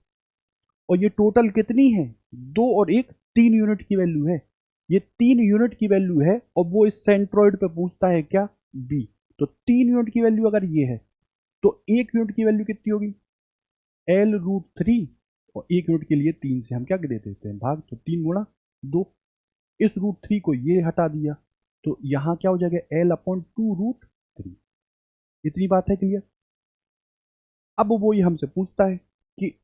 और ये टोटल कितनी है, 2 और 1, 3 यूनिट की वैल्यू है। ये 3 यूनिट की वैल्यू है और वो इस सेंट्रॉइड पे पूछता है क्या, बी। तो 3 यूनिट की वैल्यू अगर ये है, तो 1 यूनिट की वैल्यू कितनी होगी, L√3। और 1 यूनिट के लिए 3 से हम क्या दे देते हैं भाग, तो 3 × 2। इस √3 को ये हटा दिया, तो यहां क्या हो जाएगा, L/2√3। इतनी बात है क्लियर। अब वो ये हमसे पूछता है कि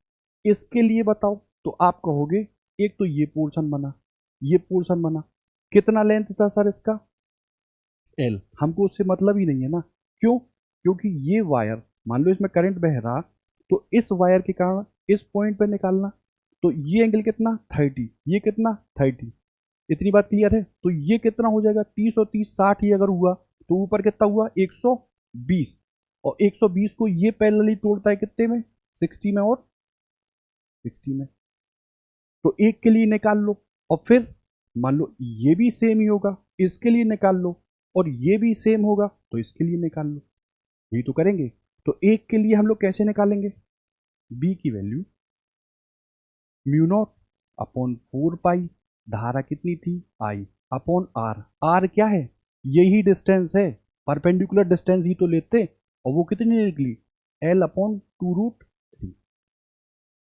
इसके लिए बताओ, तो आप कहोगे एक तो ये पोर्शन बना, ये पोर्शन बना, कितना लेंथ था सर इसका, एल। हमको उससे मतलब ही नहीं है ना, क्यों, क्योंकि ये वायर, मान लो इसमें करंट बह रहा, तो इस वायर के कारण इस पॉइंट पे निकालना, तो ये एंगल कितना 30, ये कितना 30। इतनी बात क्लियर है। तो ये कितना हो जाएगा, 30 और 30 60 ही अगर हुआ, तो ऊपर कितना हुआ 120। और 120 को ये पैरेलली तोड़ता है कितने में, 60 में और 60 में। तो एक के लिए निकाल लो, और फिर मान लो ये भी सेम ही होगा, इसके लिए निकाल लो, और ये भी सेम होगा तो इसके लिए निकाल लो। यही तो करेंगे। तो एक के लिए हम लोग कैसे निकालेंगे, बी की वैल्यू μ0/4 पाई, धारा कितनी थी, आई, अपॉन आर। आर क्या है, यही डिस्टेंस है, परपेंडिकुलर डिस्टेंस ही तो लेते, और वो कितनी निकली, L/2√3।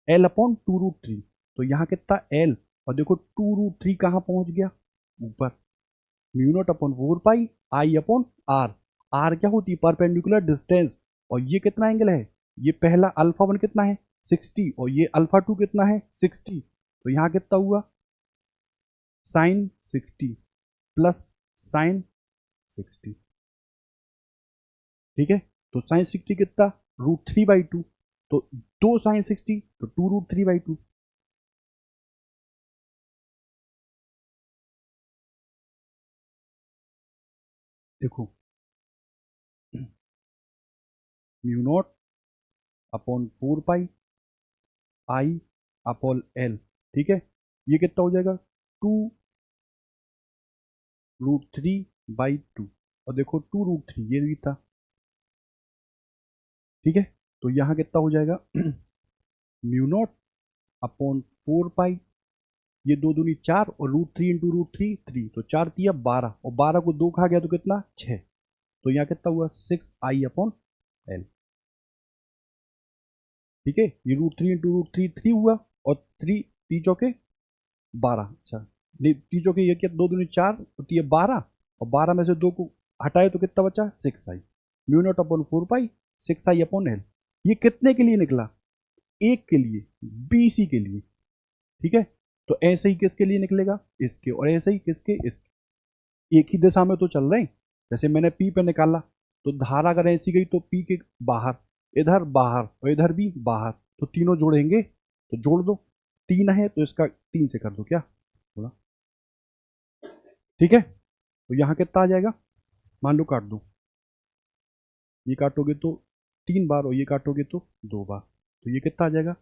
L/2√3। तो यहाँ कितना एल, और देखो 2√3 कहाँ पहुंच गया, ऊपर। μ0/4 पाई I/r। आर क्या होती है, परपेंडिकुलर डिस्टेंस। और ये कितना एंगल है, ये पहला α1 कितना है 60, और ये α2 कितना है 60। तो यहाँ कितना हुआ, साइन 60 प्लस साइन 60, ठीक है। तो साइन 60 कितना, √3/2। तो 2 sin 60, तो 2√3/2। देखो μ0/4 पाई I/L, ठीक है। ये कितना हो जाएगा, 2√3/2। और देखो 2√3 ये भी था, ठीक है। तो यहाँ कितना हो जाएगा अपॉन 4 पाई, ये 2 दूनी 4 और √3 इंटू √3 3, तो 4 तिया 12 और 12 को 2 खा गया तो कितना 6, तो यहाँ कितना हुआ 6i/L। ठीक है, ये √3 इंटू √3 3 हुआ और 3 3 चौके 12, अच्छा नहीं 3 चौके ये क्या 2 दूनी 4 तो ये 12 और 12 में से 2 को हटाए तो कितना बचा 6i, μ0/4 पाई 6i/L। ये कितने के लिए निकला, एक के लिए, BC के लिए। ठीक है, तो ऐसे ही किसके लिए निकलेगा, इसके, और ऐसे ही किसके, इसके। एक ही दिशा में तो चल रहे हैं। जैसे मैंने P पे निकाला तो धारा अगर ऐसी गई तो P के बाहर, इधर बाहर और इधर भी बाहर, तो तीनों जोड़ेंगे तो जोड़ दो, 3 है तो इसका 3 से कर दो, क्या बोला। ठीक है, तो यहाँ कितना आ जाएगा, मान लो काट दो, ये काटोगे तो 3 बार और ये काटोगे तो 2 बार, तो ये कितना आ जाएगा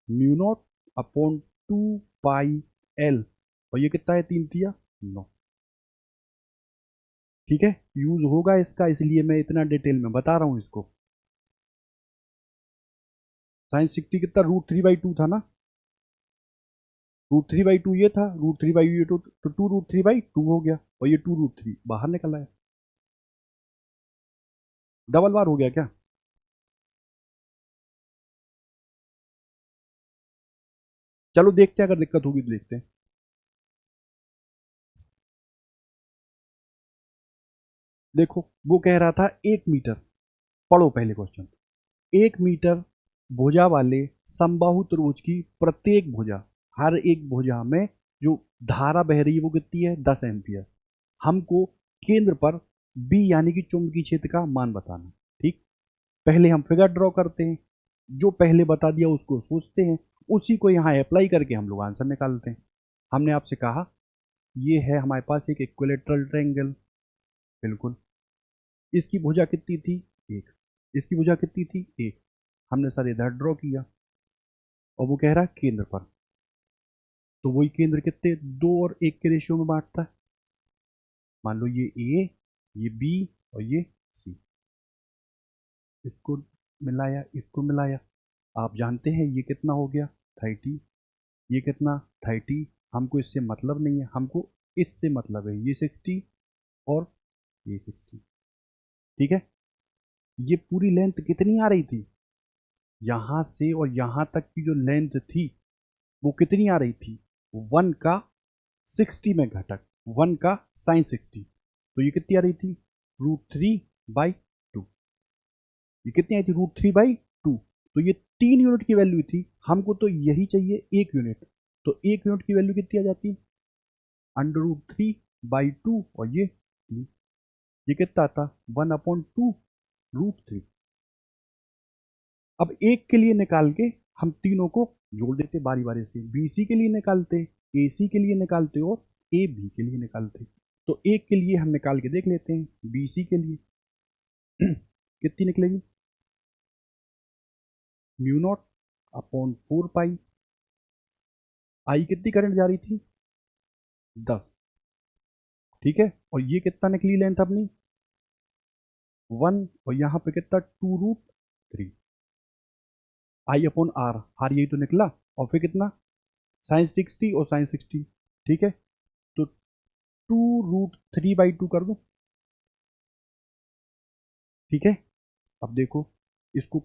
μ0/2 पाई L, और ये कितना है 3 तिया 9। ठीक है, यूज होगा इसका, इसलिए मैं इतना डिटेल में बता रहा हूं इसको। साइंस 60 कितना √3/2 था ना, √3/2 ये था, √3/2 ये तो 2 √3/2 हो गया और ये 2 √3 बाहर निकल आया, डबल बार हो गया क्या। चलो देखते हैं, अगर दिक्कत होगी तो देखते हैं। देखो वो कह रहा था 1 मीटर, पढ़ो पहले क्वेश्चन। 1 मीटर भुजा वाले समबाहु त्रिभुज की प्रत्येक भुजा, हर एक भुजा में जो धारा बह रही है वो कितनी है 10 एम्पियर। हमको केंद्र पर बी यानी कि चुंबकीय क्षेत्र का मान बताना। ठीक, पहले हम फिगर ड्रॉ करते हैं, जो पहले बता दिया उसको सोचते हैं, उसी को यहाँ अप्लाई करके हम लोग आंसर निकालते हैं। हमने आपसे कहा ये है हमारे पास एक इक्विलेटरल ट्रायंगल, बिल्कुल, इसकी भुजा कितनी थी 1, इसकी भुजा कितनी थी 1, हमने सर इधर ड्रॉ किया और वो कह रहा है केंद्र पर, तो वही केंद्र कितने 2 और 1 के रेशियो में बांटता है। मान लो ये A, ये B और ये C, इसको मिलाया, इसको मिलाया, आप जानते हैं ये कितना हो गया 30, ये कितना 30, हमको इससे मतलब नहीं है, हमको इससे मतलब है ये 60 और ये 60। ठीक है, ये पूरी लेंथ कितनी आ रही थी, यहां से और यहां तक की जो लेंथ थी वो कितनी आ रही थी 1 का 60 में घटक, 1 का sin 60, तो ये कितनी आ रही थी √3/2, ये कितनी आई थी √3/2, तो ये 3 यूनिट की वैल्यू थी, हमको तो यही चाहिए 1 यूनिट, तो 1 यूनिट की वैल्यू कितनी आ जाती √3/2 और ये कितना आता 1/2 √3। अब एक के लिए निकाल के हम तीनों को जोड़ देते बारी बारी से, BC के लिए निकालते, AC के लिए निकालते और AB के लिए निकालते। तो एक के लिए हम निकाल के देख लेते हैं, BC के लिए कितनी निकलेगी μ0/4 पाई, आई कितनी करंट जा रही थी 10। ठीक है, और ये कितना निकली लेंथ अपनी 1, और यहाँ पे कितना 2 √3 I/R, हार यही तो निकला, और फिर कितना sin 60 और sin 60। ठीक है, तो 2 √3/2 कर दो। ठीक है, अब देखो इसको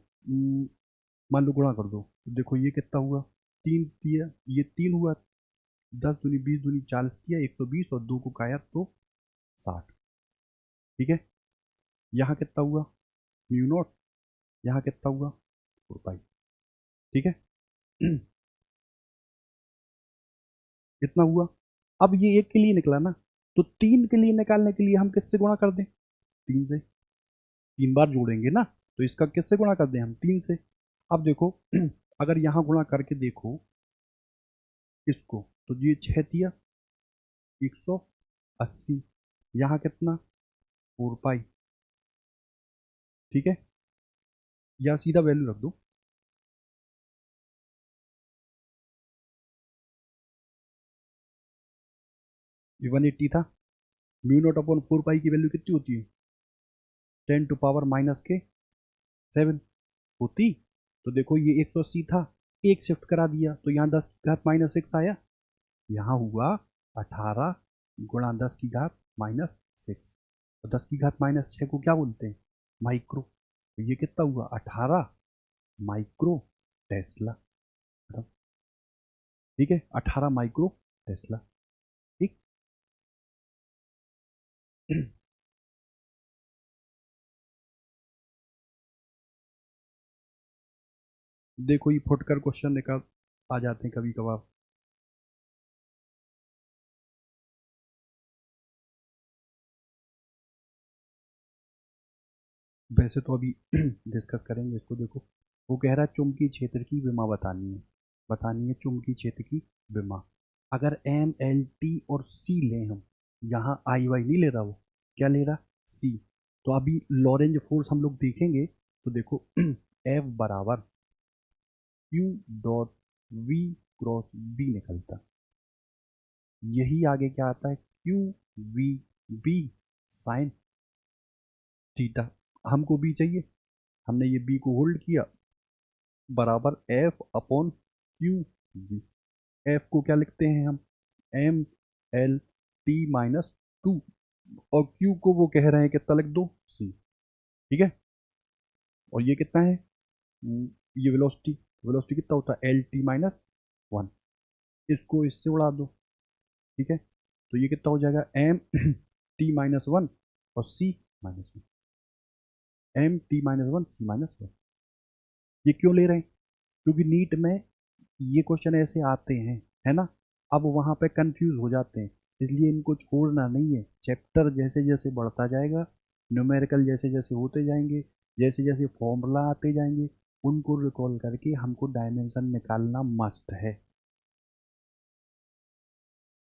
मान लो गुणा कर दो, तो देखो ये कितना हुआ 3 दिया, ये 3 हुआ, 10 दूनी 20 दूनी 40 दिया 120 और 2 को काया तो 60। ठीक है, यहाँ कितना हुआ μ0, यहाँ कितना हुआ 4 पाई। ठीक है कितना हुआ, अब ये एक के लिए निकला ना, तो 3 के लिए निकालने के लिए हम किससे गुणा कर दें 3 से, 3 बार जोड़ेंगे ना, तो इसका किससे गुणा कर दें हम 3 से। अब देखो अगर यहाँ गुणा करके देखो इसको, तो ये 6 तिया 180, यहाँ कितना 4 पाई। ठीक है, या सीधा वैल्यू रख दो, ये 180 था, μ0/4 पाई की वैल्यू कितनी होती है 10⁻⁻⁷ होती, तो देखो ये 180 था, एक शिफ्ट करा दिया तो यहाँ 10 की घात -6 आया, यहाँ हुआ 18 गुणा 10 की घात -6। तो 10 की घात -6 को क्या बोलते हैं? माइक्रो। तो ये कितना हुआ? 18 माइक्रो टेस्ला। ठीक है, 18 माइक्रो टेस्ला। ठीक। देखो ये फुटकर क्वेश्चन निकाल आ जाते हैं कभी कभार। वैसे तो अभी डिस्कस करेंगे इसको। देखो वो कह रहा है चुंबकीय क्षेत्र की विमा बतानी है, चुंबकीय क्षेत्र की विमा। अगर एम एल टी और सी लें हम, यहाँ आई वाई नहीं ले रहा, वो क्या ले रहा? सी। तो अभी लॉरेंज फोर्स हम लोग देखेंगे तो देखो एफ बराबर Q dot V cross B निकलता। यही आगे क्या आता है? Q V B sine theta. हमको बी चाहिए, हमने ये बी को होल्ड किया, बराबर F upon Q V. F को क्या लिखते हैं हम? एम एल टी माइनस 2, और क्यू को वो कह रहे हैं कितना लिख दो? सी। ठीक है। और ये कितना है? ये वेलोसिटी, वेलोसिटी कितना होता है? L T minus 1। इसको इससे उड़ा दो। ठीक है, तो ये कितना हो जाएगा? एम टी माइनस 1 और सी -1। एम टी -1 सी -1। ये क्यों ले रहे हैं? क्योंकि नीट में ये क्वेश्चन ऐसे आते हैं, है ना। अब वहाँ पे कंफ्यूज हो जाते हैं, इसलिए इनको छोड़ना नहीं है। चैप्टर जैसे जैसे बढ़ता जाएगा, न्यूमेरिकल जैसे जैसे होते जाएंगे, जैसे जैसे फॉर्मूला आते जाएंगे, उनको रिकॉल करके हमको डायमेंशन निकालना मस्ट है।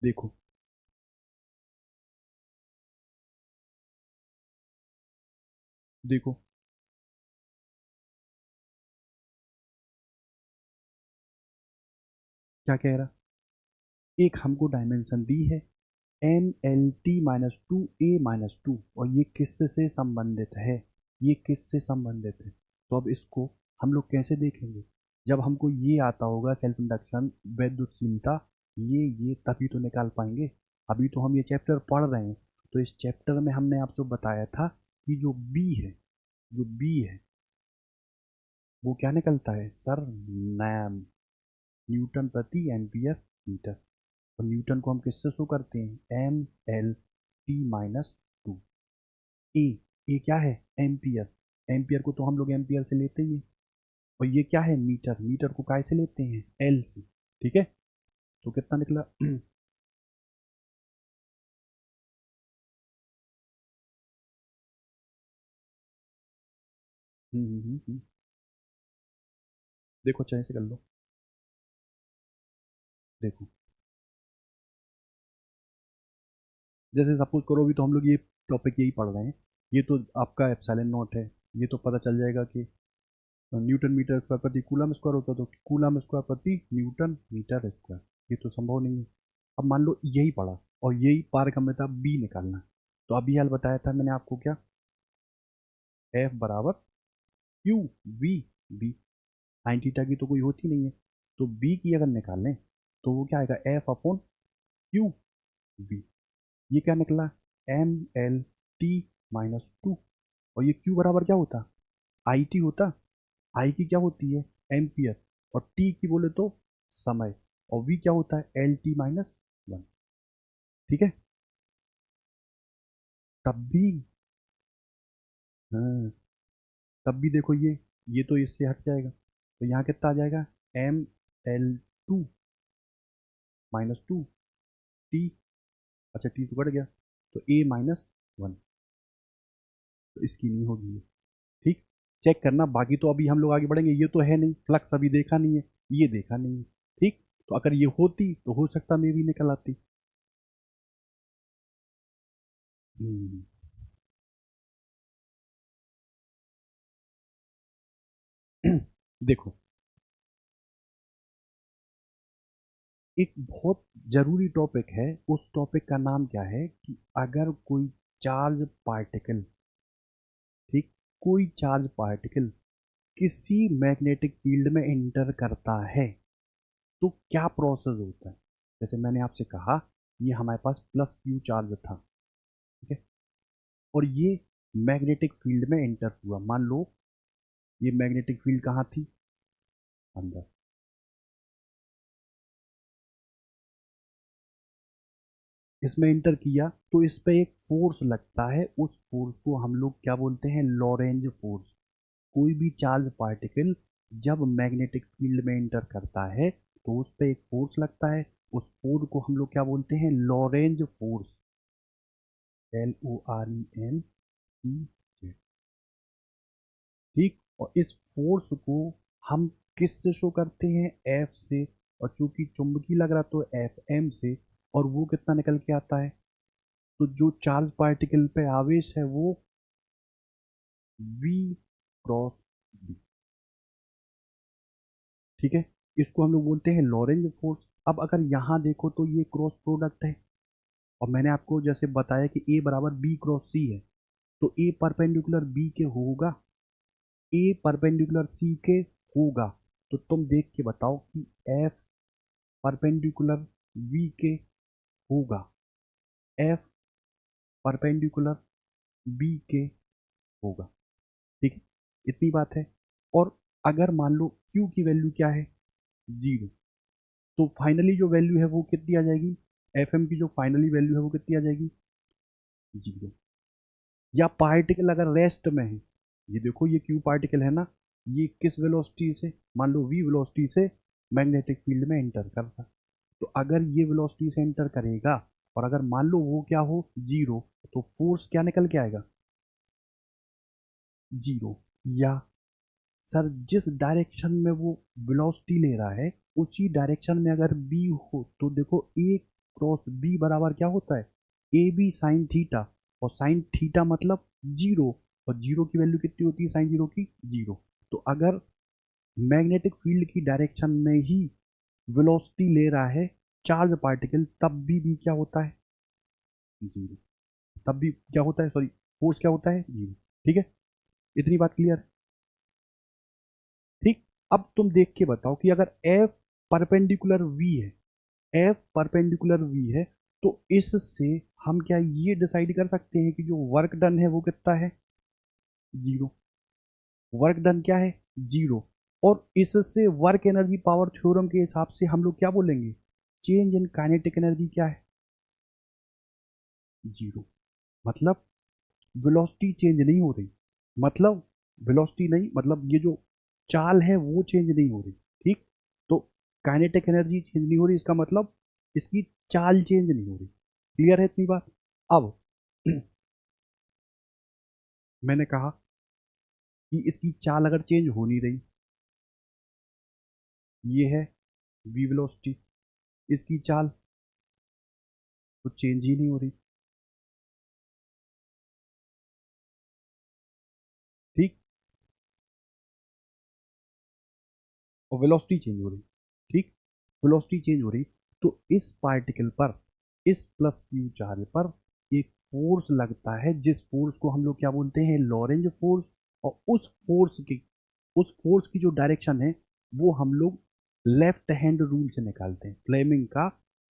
देखो देखो क्या कह रहा? एक हमको डायमेंशन दी है एन एल टी -2 ए -2, और ये किससे संबंधित है? ये किससे संबंधित है? तो अब इसको हम लोग कैसे देखेंगे? जब हमको ये आता होगा सेल्फ इंडक्शन, वैद्युतशीलता, ये तभी तो निकाल पाएंगे। अभी तो हम ये चैप्टर पढ़ रहे हैं, तो इस चैप्टर में हमने आपको बताया था कि जो बी है, जो बी है वो क्या निकलता है सर? नैम, न्यूटन प्रति एम्पियर मीटर। और न्यूटन को हम किससे शो करते हैं? M L T -2। A, A क्या है? एम्पियर। एम्पियर को तो हम लोग एम्पियर से लेते ही हैं। और ये क्या है? मीटर। मीटर को काय से लेते हैं? एल से। ठीक है, तो कितना निकला? देखो चाहे से कर लो। देखो जैसे सपोज करो, अभी तो हम लोग ये टॉपिक यही पढ़ रहे हैं, ये तो आपका एप्सिलॉन नॉट है, ये तो पता चल जाएगा कि न्यूटन मीटर स्क्वायर प्रति कूलम स्क्वायर होता है, तो कूलम स्क्वायर प्रति न्यूटन मीटर स्क्वायर। ये तो संभव नहीं है। अब मान लो यही पढ़ा और यही पारगम्यता बी निकालना, तो अभी हाल बताया था मैंने आपको क्या? एफ बराबर Q V B. Sine theta की तो कोई होती नहीं है, तो बी की अगर निकालें तो वो क्या आएगा? F upon Q V. ये क्या निकला? M L T -2। और ये क्यू बराबर क्या होता? आई टी होता। आई की क्या होती है? एम्पियर। और टी की बोले तो समय। और वी क्या होता है? L T -1। ठीक है, तब भी, हाँ, तब भी देखो ये तो इससे हट जाएगा, तो यहाँ कितना आ जाएगा? एम एल टू -2 टी। अच्छा टी तो कट गया, तो ए -1। तो इसकी नहीं होगी ये। ठीक, चेक करना। बाकी तो अभी हम लोग आगे बढ़ेंगे, ये तो है नहीं, फ्लक्स अभी देखा नहीं है, ये देखा नहीं है। ठीक, तो अगर ये होती तो हो सकता मैं भी निकल आती। हम्म, देखो एक बहुत जरूरी टॉपिक है, उस टॉपिक का नाम क्या है कि अगर कोई चार्ज पार्टिकल, ठीक, कोई चार्ज पार्टिकल किसी मैग्नेटिक फील्ड में एंटर करता है तो क्या प्रोसेस होता है। जैसे मैंने आपसे कहा ये हमारे पास प्लस क्यू चार्ज था, ठीक है, और ये मैग्नेटिक फील्ड में एंटर हुआ। मान लो ये मैग्नेटिक फील्ड कहाँ थी, अंदर। इसमें एंटर किया तो इस पे एक फोर्स लगता है, उस फोर्स को हम लोग क्या बोलते हैं, लॉरेंज फोर्स। कोई भी चार्ज पार्टिकल जब मैग्नेटिक फील्ड में एंटर करता है तो उस पे एक फोर्स लगता है, उस फोर्स को हम लोग क्या बोलते हैं, लॉरेंज फोर्स, LORENZ। ठीक, और इस फोर्स को हम किस से शो करते हैं, एफ से, और चूंकि चुंबकीय लग रहा तो एफ एम से, और वो कितना निकल के आता है, तो जो चार्ज पार्टिकल पे आवेश है वो V क्रॉस B। ठीक है, इसको हम लोग बोलते हैं लॉरेंज फोर्स। अब अगर यहाँ देखो तो ये क्रॉस प्रोडक्ट है, और मैंने आपको जैसे बताया कि A बराबर B क्रॉस C है, तो A परपेंडिकुलर B के होगा, A परपेंडिकुलर C के होगा। तो तुम देख के बताओ कि F परपेंडिकुलर V के होगा, F परपेंडिकुलर B के होगा। ठीक है, इतनी बात है। और अगर मान लो Q की वैल्यू क्या है, 0, तो फाइनली जो वैल्यू है वो कितनी आ जाएगी, FM की जो फाइनली वैल्यू है वो कितनी आ जाएगी, 0। या पार्टिकल अगर रेस्ट में है, ये देखो ये Q पार्टिकल है ना, ये किस वेलोसिटी से, मान लो V वेलोसिटी से मैग्नेटिक फील्ड में एंटर करता, तो अगर ये वेलोसिटी से एंटर करेगा और अगर मान लो वो क्या हो, 0, तो फोर्स क्या निकल के आएगा, 0। या सर जिस डायरेक्शन में वो वेलोसिटी ले रहा है उसी डायरेक्शन में अगर B हो, तो देखो A क्रॉस B बराबर क्या होता है, AB साइन थीटा, और साइन थीटा मतलब 0, और 0 की वैल्यू कितनी होती है साइन 0 की, 0। तो अगर मैग्नेटिक फील्ड की डायरेक्शन में ही वेलोसिटी ले रहा है चार्ज पार्टिकल, तब भी क्या होता है, 0। तब भी क्या होता है, सॉरी, फोर्स क्या होता है, 0। ठीक है, इतनी बात क्लियर। ठीक, अब तुम देख के बताओ कि अगर F परपेंडिकुलर V है, F परपेंडिकुलर V है, तो इससे हम क्या ये डिसाइड कर सकते हैं कि जो वर्क डन है वो कितना है, 0। वर्क डन क्या है, 0। और इससे वर्क एनर्जी पावर थ्योरम के हिसाब से हम लोग क्या बोलेंगे, चेंज इन काइनेटिक एनर्जी क्या है, 0। मतलब वेलोसिटी चेंज नहीं हो रही, मतलब वेलोसिटी नहीं, मतलब ये जो चाल है वो चेंज नहीं हो रही। ठीक, तो काइनेटिक एनर्जी चेंज नहीं हो रही, इसका मतलब इसकी चाल चेंज नहीं हो रही। क्लियर है इतनी बात। अब मैंने कहा कि इसकी चाल अगर चेंज हो नहीं रही, ये है v वेलोसिटी, इसकी चाल तो चेंज ही नहीं हो रही। ठीक, और वेलोसिटी चेंज हो रही, ठीक, वेलोसिटी चेंज हो रही, तो इस पार्टिकल पर, इस प्लस क्यू चार्ज पर एक फोर्स लगता है, जिस फोर्स को हम लोग क्या बोलते हैं, लॉरेंज फोर्स। और उस फोर्स की जो डायरेक्शन है वो हम लोग लेफ्ट हैंड रूल से निकालते हैं, फ्लेमिंग का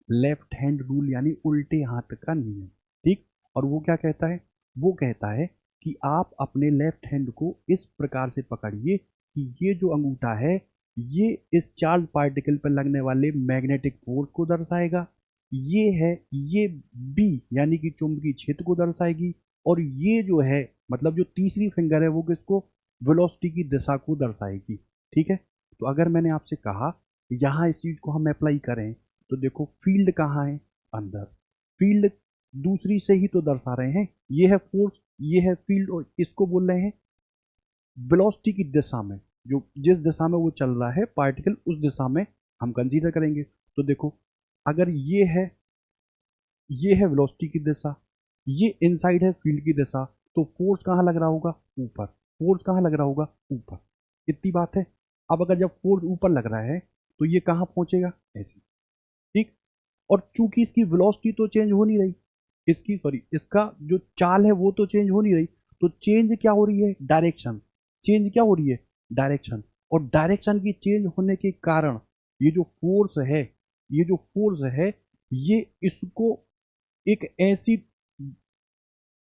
लेफ्ट हैंड रूल, यानी उल्टे हाथ का नियम। ठीक, और वो क्या कहता है, वो कहता है कि आप अपने लेफ्ट हैंड को इस प्रकार से पकड़िए कि ये जो अंगूठा है ये इस चार्ज पार्टिकल पर लगने वाले मैग्नेटिक फोर्स को दर्शाएगा, ये है ये बी यानी कि चुंबकीय क्षेत्र को दर्शाएगी, और ये जो है मतलब जो तीसरी फिंगर है वो किसको, वेलोसिटी की दिशा को दर्शाएगी। ठीक है, तो अगर मैंने आपसे कहा यहाँ इस चीज को हम अप्लाई करें तो देखो फील्ड कहाँ है, अंदर, फील्ड दूसरी से ही तो दर्शा रहे हैं, ये है फोर्स, ये है फील्ड, और इसको बोल रहे हैं वेलोसिटी की दिशा में, जो जिस दिशा में वो चल रहा है पार्टिकल उस दिशा में हम कंसीडर करेंगे। तो देखो अगर ये है वेलोसिटी की दिशा, ये इनसाइड है फील्ड की दिशा, तो फोर्स कहाँ लग रहा होगा, ऊपर। फोर्स कहाँ लग रहा होगा, ऊपर। इतनी बात है। अब अगर जब फोर्स ऊपर लग रहा है तो ये कहाँ पहुंचेगा, ऐसे। ठीक, और चूंकि इसकी वेलोसिटी तो चेंज हो नहीं रही, इसकी सॉरी इसका जो चाल है वो तो चेंज हो नहीं रही, तो चेंज क्या हो रही है, डायरेक्शन। चेंज क्या हो रही है, डायरेक्शन, और डायरेक्शन की चेंज होने के कारण ये जो फोर्स है, ये इसको एक ऐसी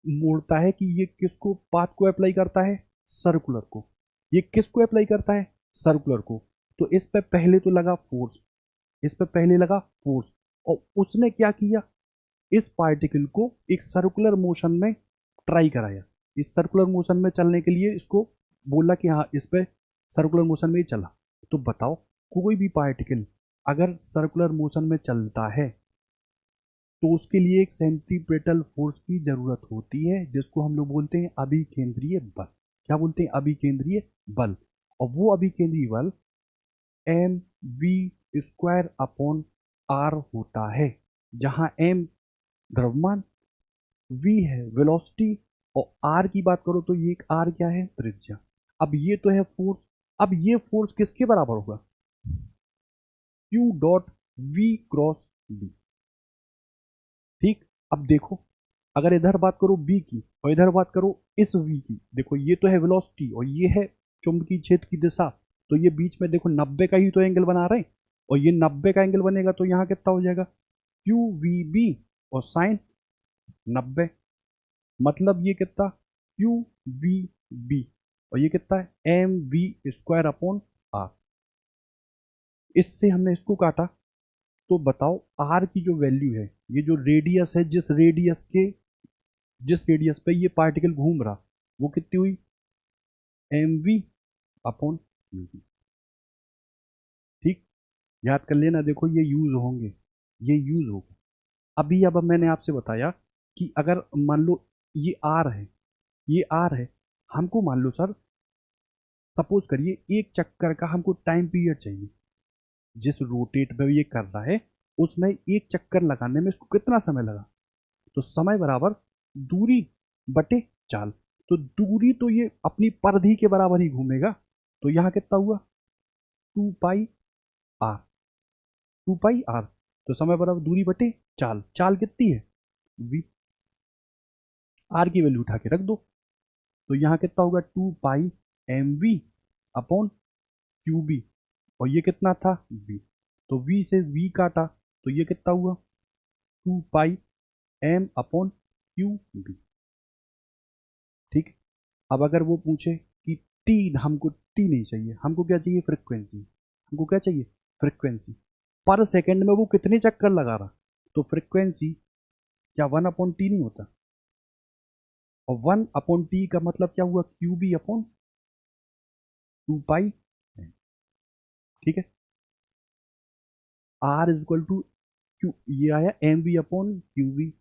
मोड़ता है कि ये किसको, पाथ को अप्लाई करता है, सर्कुलर को। ये किसको अप्लाई करता है, सर्कुलर को। तो इस पे पहले तो लगा फोर्स, और उसने क्या किया, इस पार्टिकल को एक सर्कुलर मोशन में ट्राई कराया। इस सर्कुलर मोशन में चलने के लिए इसको बोला कि हाँ इस पे सर्कुलर मोशन में ही चला। तो बताओ, कोई भी पार्टिकल अगर सर्कुलर मोशन में चलता है तो उसके लिए एक सेंट्रीपेटल फोर्स की जरूरत होती है, जिसको हम लोग बोलते हैं अभिकेंद्रीय बल। क्या बोलते हैं, अभिकेंद्रीय बल। और वो अभिकेंद्रीय बल M V square upon R होता है, जहां एम द्रव्यमान, वी है वेलोसिटी, और आर की बात करो तो ये एक आर क्या है, त्रिज्या। अब ये तो है फोर्स, अब ये फोर्स किसके बराबर होगा, Q dot V cross B. ठीक, अब देखो, अगर इधर बात करो बी की और इधर बात करो इस वी की, देखो ये तो है वेलोसिटी और ये है चुंबकीय क्षेत्र की दिशा, तो ये बीच में देखो 90 का ही तो एंगल बना रहे हैं, और ये 90 का एंगल बनेगा तो यहाँ कितना हो जाएगा, क्यू वी बी और साइन 90, मतलब ये कितना, क्यू वी बी, और ये कितना है, M V square upon R. इससे हमने इसको काटा, तो बताओ आर की जो वैल्यू है, ये जो रेडियस है, जिस रेडियस पे ये पार्टिकल घूम रहा, वो कितनी हुई, M V upon U V. ठीक, याद कर लेना, देखो ये यूज होंगे, ये यूज होगा। अब मैंने आपसे बताया कि अगर मान लो ये आर है, हमको मान लो सर, सपोज करिए एक चक्कर का हमको टाइम पीरियड चाहिए, जिस रोटेट में ये कर रहा है उसमें एक चक्कर लगाने में इसको कितना समय लगा, तो समय बराबर दूरी बटे चाल। तो दूरी तो ये अपनी परिधि के बराबर ही घूमेगा, तो यहां कितना हुआ, 2 पाई आर, 2 पाई आर। तो समय बराबर दूरी बटे चाल, चाल कितनी है, वी, आर की वैल्यू उठा के रख दो, तो यहां कितना होगा, 2 pi M V upon Q B, और ये कितना था, वी। तो वी से वी काटा, तो ये कितना हुआ, 2 pi M upon Q B. ठीक, अब अगर वो पूछे कि टी, हमको टी नहीं चाहिए, हमको क्या चाहिए, फ्रिक्वेंसी, पर सेकंड में वो कितने चक्कर लगा रहा, तो फ्रिक्वेंसी क्या 1/t नहीं होता, और 1/t का मतलब क्या हुआ, क्यू बी अपॉन 2 पाई। ठीक है, R is equal to Q, ये आया M V upon Q V,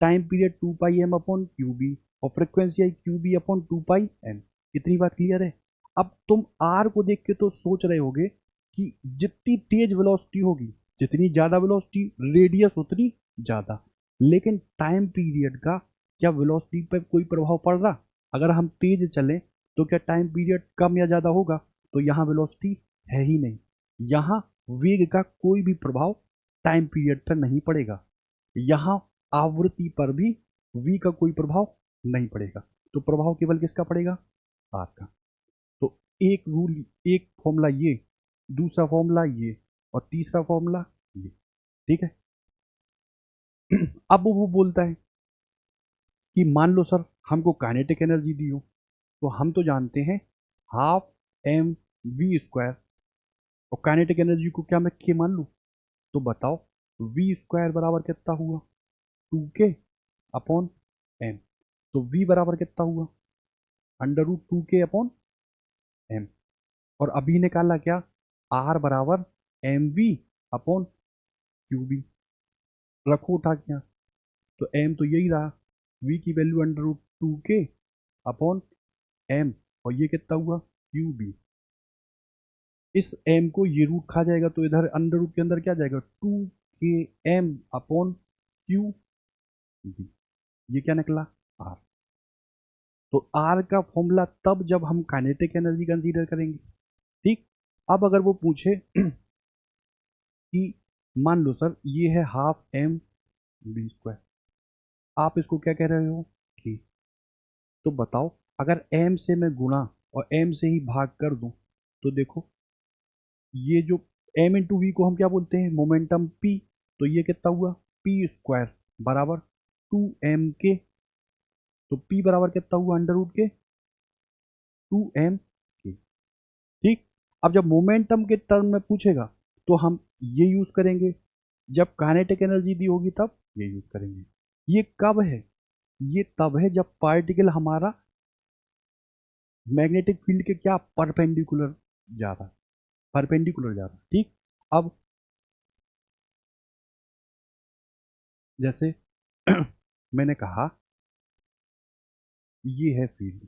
time period 2 pi M upon Q B, और frequency I Q B upon 2 pi M. इतनी बात क्लियर है। अब तुम आर को देख के तो सोच रहे होगे कि जितनी तेज वेलोसिटी होगी, जितनी ज्यादा वेलोसिटी, रेडियस उतनी ज्यादा, लेकिन टाइम पीरियड का क्या वेलोसिटी पर कोई प्रभाव पड़ रहा, अगर हम तेज चलें तो क्या टाइम पीरियड कम या ज्यादा होगा, तो यहाँ वेलोसिटी है ही नहीं, यहाँ वेग का कोई भी प्रभाव टाइम पीरियड पर नहीं पड़ेगा, यहाँ आवृत्ति पर भी v का कोई प्रभाव नहीं पड़ेगा, तो प्रभाव केवल किसका पड़ेगा, r का। तो एक रूल, एक फॉर्मूला ये, दूसरा फॉर्मूला ये, और तीसरा फॉर्मूला ये। ठीक है, अब वो बोलता है कि मान लो सर हमको काइनेटिक एनर्जी दी हो, तो हम तो जानते हैं हाफ एम वी स्क्वायर, और काइनेटिक एनर्जी को क्या मैं के मान लूँ, तो बताओ वी स्क्वायर बराबर कितना हुआ, 2k अपॉन एम। तो v बराबर कितना हुआ, √2k/m। और अभी निकाला क्या, r बराबर mv अपॉन क्यूबी, रखो उठा क्या, तो m तो यही रहा, v की वैल्यू √2k/m, और ये कितना हुआ, क्यूबी। इस m को ये रूट खा जाएगा, तो इधर अंडर रूट के अंदर क्या जाएगा, 2km अपॉन क्यू बी, ये क्या निकला, r। तो R का फॉर्मूला तब जब हम काइनेटिक एनर्जी कंसीडर करेंगे। ठीक, अब अगर वो पूछे कि मान लो सर ये है हाफ एम वी स्क्वायर, आप इसको क्या कह रहे हो, कि, तो बताओ अगर m से मैं गुणा और m से ही भाग कर दूं तो देखो ये जो m इंटू वी को हम क्या बोलते हैं, मोमेंटम p, तो ये कितना हुआ p स्क्वायर बराबर 2m के, तो p बराबर कितना हुआ अंडर रूट के 2m के। ठीक, अब जब मोमेंटम के टर्म में पूछेगा तो हम ये यूज करेंगे, जब काइनेटिक एनर्जी दी होगी तब ये यूज करेंगे। ये कब है, ये तब है जब पार्टिकल हमारा मैग्नेटिक फील्ड के क्या परपेंडिकुलर जा रहा, परपेंडिकुलर जा रहा। ठीक, अब जैसे मैंने कहा ये है फील्ड,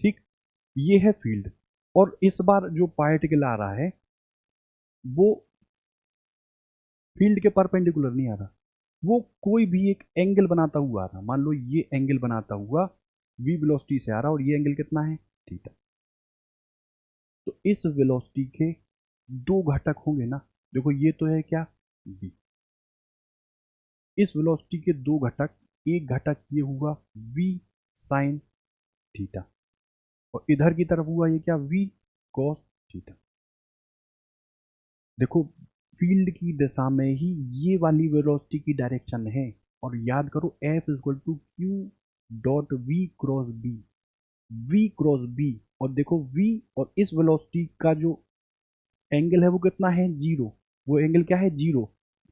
ठीक, ये है फील्ड, और इस बार जो पार्टिकल आ रहा है वो फील्ड के परपेंडिकुलर नहीं आ रहा, वो कोई भी एक एंगल बनाता हुआ आ रहा। मान लो ये एंगल बनाता हुआ v वेलोसिटी से आ रहा और ये एंगल कितना है थीटा। तो इस वेलोसिटी के दो घटक होंगे ना, देखो ये तो है क्या v, इस वेलोसिटी के दो घटक, एक घटक ये हुआ v साइन थीटा और इधर की तरफ हुआ ये क्या v cos थीटा। देखो फील्ड की दिशा में ही ये वाली वेलोसिटी की डायरेक्शन है, और याद करो F equal to Q dot V cross B, v cross b, और देखो v और इस वेलोसिटी का जो एंगल है वो कितना है जीरो, वो एंगल क्या है जीरो,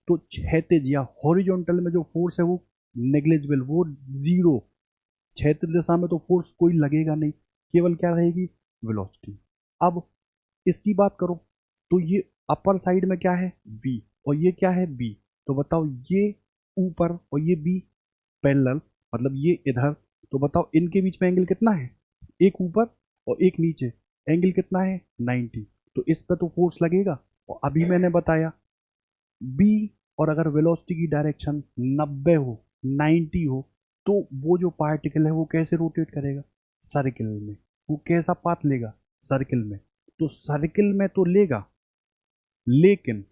तो क्षैतिज या हॉरिजॉन्टल में जो फोर्स है वो नेग्लिजिबल, वो जीरो, क्षैतिज दिशा में तो फोर्स कोई लगेगा नहीं, केवल क्या रहेगी वेलोसिटी। अब इसकी बात करो तो ये अपर साइड में क्या है v और ये क्या है b, तो बताओ ये ऊपर और ये b पैरेलल, मतलब ये इधर, तो बताओ इनके बीच में एंगल कितना है, एक ऊपर और एक नीचे, एंगल कितना है 90, तो इस पर तो फोर्स लगेगा। और अभी मैंने बताया b, और अगर वेलोसिटी की डायरेक्शन 90 हो 90 हो तो वो जो पार्टिकल है वो कैसे रोटेट करेगा, सर्किल में, वो कैसा पाथ लेगा सर्किल में, तो सर्किल में तो लेगा, लेकिन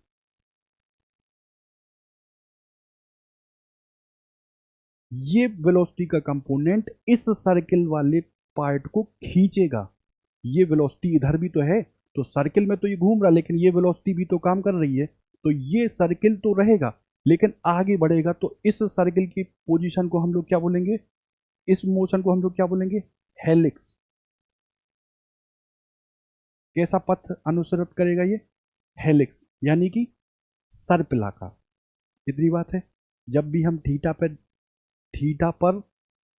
ये वेलोसिटी का कंपोनेंट इस सर्किल वाले पार्ट को खींचेगा। ये वेलोसिटी इधर भी तो है, तो सर्किल में तो ये घूम रहा, लेकिन ये वेलोसिटी भी तो काम कर रही है, तो ये सर्किल तो रहेगा लेकिन आगे बढ़ेगा, तो इस सर्किल की पोजीशन को हम लोग क्या बोलेंगे, इस मोशन को हम लोग क्या बोलेंगे हेलिक्स। कैसा पथ अनुसरित करेगा ये हेलिक्स, यानी कि सर्पिलाकार। इतनी बात है, जब भी हम थीटा पर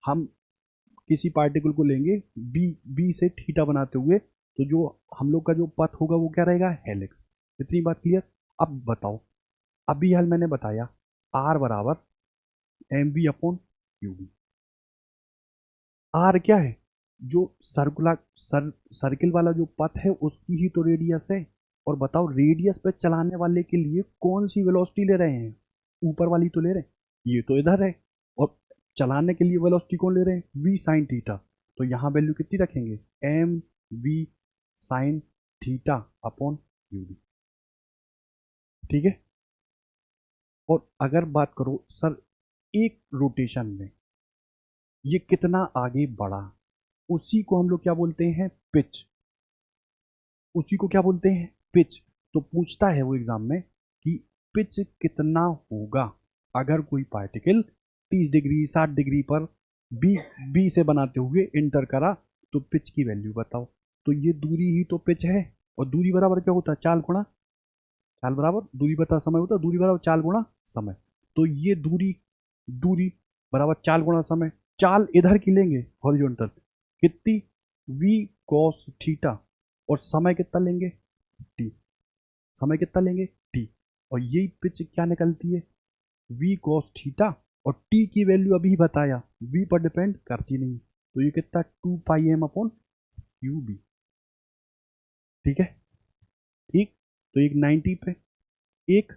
हम किसी पार्टिकल को लेंगे बी से थीटा बनाते हुए, तो जो हम लोग का जो पथ होगा वो क्या रहेगा हेलिक्स। इतनी बात क्लियर। अब बताओ, अभी हाल मैंने बताया आर बराबर M V upon Q B. R क्या है, जो सर्किल वाला जो पथ है उसकी ही तो रेडियस है, और बताओ रेडियस पे चलाने वाले के लिए कौन सी वेलोसिटी ले रहे हैं, ऊपर वाली तो ले रहे हैं, ये तो इधर है, और चलाने के लिए वेलोसिटी कौन ले रहे हैं v साइन थीटा, तो यहाँ वैल्यू कितनी रखेंगे M V sine theta upon U D. ठीक है, और अगर बात करो सर एक रोटेशन में ये कितना आगे बढ़ा, उसी को हम लोग क्या बोलते हैं पिच, उसी को क्या बोलते हैं पिच। तो पूछता है वो एग्जाम में कि पिच कितना होगा अगर कोई पार्टिकल 30 डिग्री 60 डिग्री पर बी बी से बनाते हुए इंटर करा, तो पिच की वैल्यू बताओ। तो ये दूरी ही तो पिच है, और दूरी बराबर क्या होता है चाल गुणा, चाल बराबर दूरी बता समय होता है, दूरी बराबर चाल गुणा समय, तो ये दूरी दूरी बराबर चाल गुणा समय, चाल इधर की लेंगे हॉरिजॉन्टल कितनी v cos थीटा, और समय कितना लेंगे t, समय कितना लेंगे t, और यही पिच क्या निकलती है v cos थीटा, और t की वैल्यू अभी बताया v पर डिपेंड करती नहीं, तो ये कितना 2 pi M upon Q B. ठीक है, ठीक, तो एक 90 पे एक